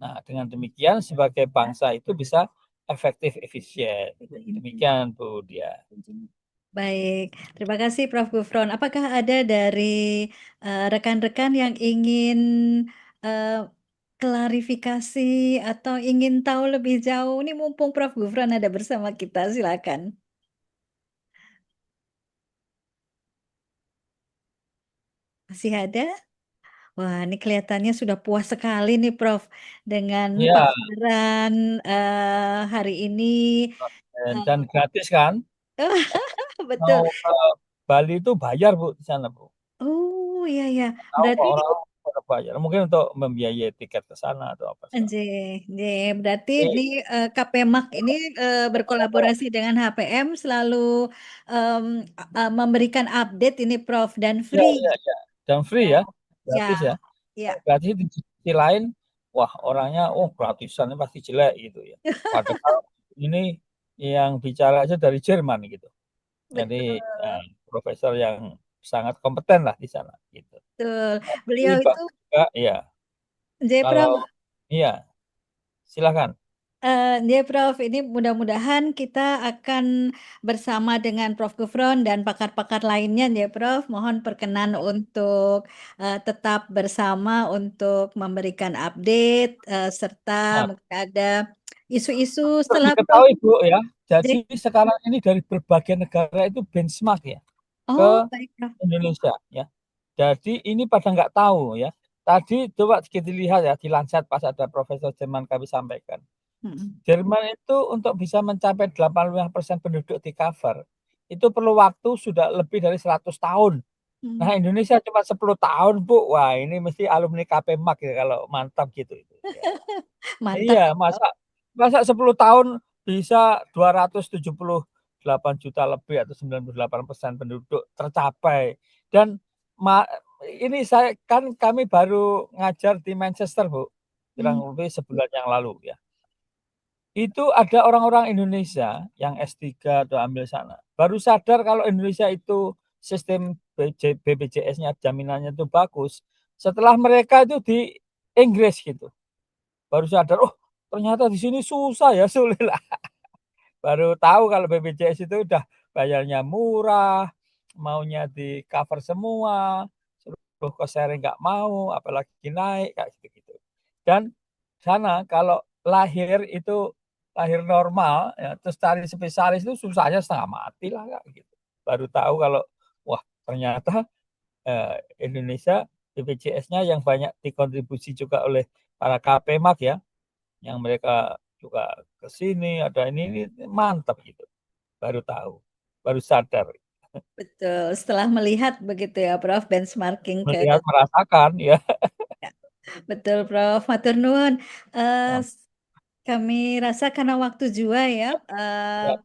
Nah, dengan demikian sebagai bangsa itu bisa efektif, efisien. Demikian Bu dia.
Baik, terima kasih Prof Gufron. Apakah ada dari rekan-rekan yang ingin eh, klarifikasi atau ingin tahu lebih jauh? Ini mumpung Prof Gufron ada bersama kita, silakan. Masih ada? Wah, ini kelihatannya sudah puas sekali nih Prof dengan
Ya,
paparan hari ini.
dan gratis kan?
Betul.
Mau ke Bali itu bayar Bu di sana Bu.
Oh iya ya,
Tahu kok
berarti
orang pada bayar. Mungkin untuk membiayai tiket ke sana atau apa segala.
Berarti
Jadi,
di KPMAK ini berkolaborasi dengan HPM selalu em, memberikan update ini Prof dan
ya,
free.
ya, ya. Dan free ya,
Ya,
gratis ya.
ya,
Gratis di sisi lain, wah orangnya, gratisan ini pasti jelek gitu ya. Padahal ini yang bicara aja dari Jerman gitu. Jadi
betul,
profesor yang sangat kompeten lah di sana gitu.
betul.
Ini
Beliau itu,
bagus juga, ya.
Prof,
Kalau iya, silakan.
Prof, ini mudah-mudahan kita akan bersama dengan Prof Gufron dan pakar-pakar lainnya ya Prof. Mohon perkenan untuk tetap bersama untuk memberikan update serta
Nah,
mungkin ada isu-isu
perlu
setelah Prof.
diketahui Bu ya.
J.
Jadi sekarang ini dari berbagai negara itu benchmark ya ke
Oh, baik Prof.
Indonesia ya. Jadi ini pada nggak tahu ya. Tadi coba kita lihat ya di Lancet pas ada Profesor Jerman kami sampaikan. Jerman itu untuk bisa mencapai 85% penduduk di cover, itu perlu waktu sudah lebih dari 100 tahun. Nah, Indonesia cuma 10 tahun, Bu. Wah, ini mesti alumni KPMAK ya kalau mantap gitu itu. Ya.
Mantap.
Iya, masa 10 tahun bisa 278 juta lebih atau 98% penduduk tercapai. Dan ini kami baru ngajar di Manchester, Bu. Kurang lebih sebulan yang lalu ya. Itu ada orang-orang Indonesia yang S3 atau ambil sana. Baru sadar kalau Indonesia itu sistem BPJS-nya, jaminannya itu bagus. Setelah mereka itu di Inggris gitu. Baru sadar, oh ternyata di sini susah ya, sulit lah. Baru tahu kalau BPJS itu udah bayarnya murah, maunya di cover semua, suruh cost sharing nggak mau, apalagi naik kayak gitu-gitu. Dan sana kalau lahir normal ya, terus cari spesialis itu susahnya setengah mati lah kayak gitu. Baru tahu kalau wah ternyata Indonesia BPJS-nya yang banyak dikontribusi juga oleh para KPMAK ya, yang mereka juga ke sini ada ini mantap gitu. Baru tahu, baru sadar.
Betul, setelah melihat begitu ya Prof, benchmarking ke
Melihat merasakan ya.
betul Prof, matur nuwun. Kami rasa karena waktu juga ya,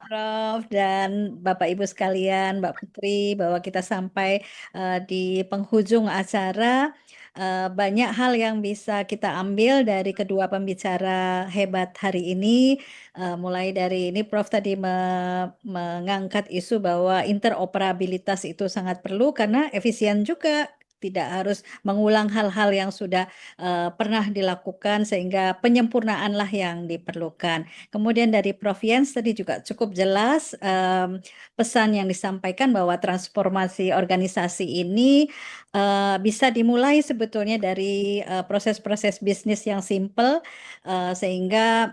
Prof dan Bapak Ibu sekalian, Mbak Putri, bahwa kita sampai di penghujung acara. Banyak hal yang bisa kita ambil dari kedua pembicara hebat hari ini. Mulai dari ini Prof tadi mengangkat isu bahwa interoperabilitas itu sangat perlu karena efisien juga. Tidak harus mengulang hal-hal yang sudah pernah dilakukan sehingga penyempurnaanlah yang diperlukan. Kemudian dari Prof Jens tadi juga cukup jelas pesan yang disampaikan bahwa transformasi organisasi ini bisa dimulai sebetulnya dari proses-proses bisnis yang simple sehingga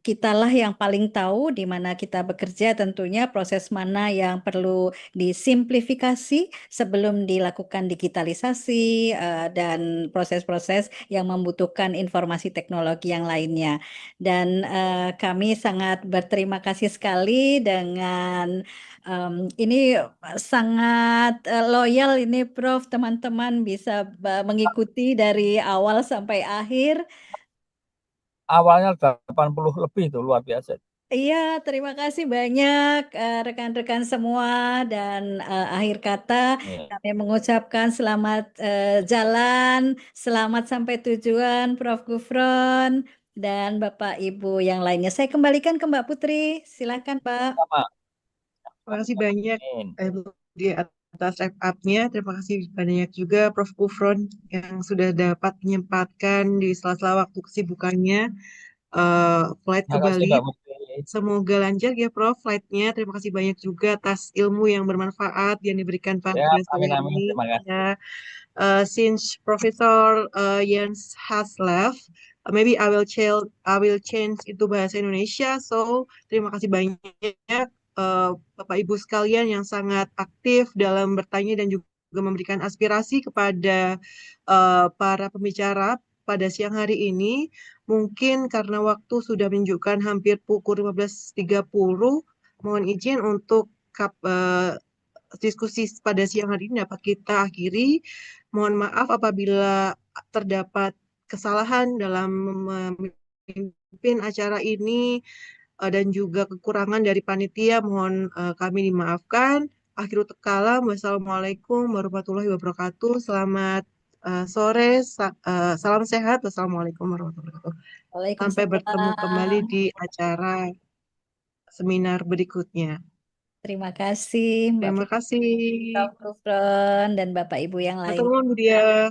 kitalah yang paling tahu di mana kita bekerja, tentunya proses mana yang perlu disimplifikasi sebelum dilakukan digitalisasi dan proses-proses yang membutuhkan informasi teknologi yang lainnya. Dan kami sangat berterima kasih sekali dengan ini sangat loyal ini Prof, teman-teman bisa mengikuti dari awal sampai akhir.
Awalnya 80 lebih itu luar biasa.
Iya, terima kasih banyak rekan-rekan semua dan akhir kata kami mengucapkan selamat jalan, selamat sampai tujuan Prof Gufron dan Bapak Ibu yang lainnya. Saya kembalikan ke Mbak Putri, silakan Mbak.
Sama.
Terima kasih banyak Ibu di atas wrap up-nya. Terima kasih banyak juga Prof Gufron yang sudah dapat menyempatkan di sela-sela waktu kesibukannya flight ke
Terima kasih
Bali.
Mbak Putri.
Semoga lancar ya Prof flightnya. Terima kasih banyak juga atas ilmu yang bermanfaat yang diberikan pada
Ya,
sore
amin,
ini.
terima kasih.
Ya. Since Professor Jens has left, maybe I will change itu bahasa Indonesia. So terima kasih banyak Bapak Ibu sekalian yang sangat aktif dalam bertanya dan juga memberikan aspirasi kepada para pembicara pada siang hari ini. Mungkin karena waktu sudah menunjukkan hampir pukul 15.30, mohon izin untuk diskusi pada siang hari ini dapat kita akhiri. Mohon maaf apabila terdapat kesalahan dalam memimpin acara ini dan juga kekurangan dari panitia, mohon kami dimaafkan. Akhirul kalam, wassalamualaikum warahmatullahi wabarakatuh. Selamat sore, salam sehat, wassalamualaikum warahmatullahi wabarakatuh. Sampai bertemu kembali di acara seminar berikutnya.
Terima kasih Mbak
Terima kasih.
Gufron dan Bapak Ibu yang lain.
Matur nuwun, Bu Dia.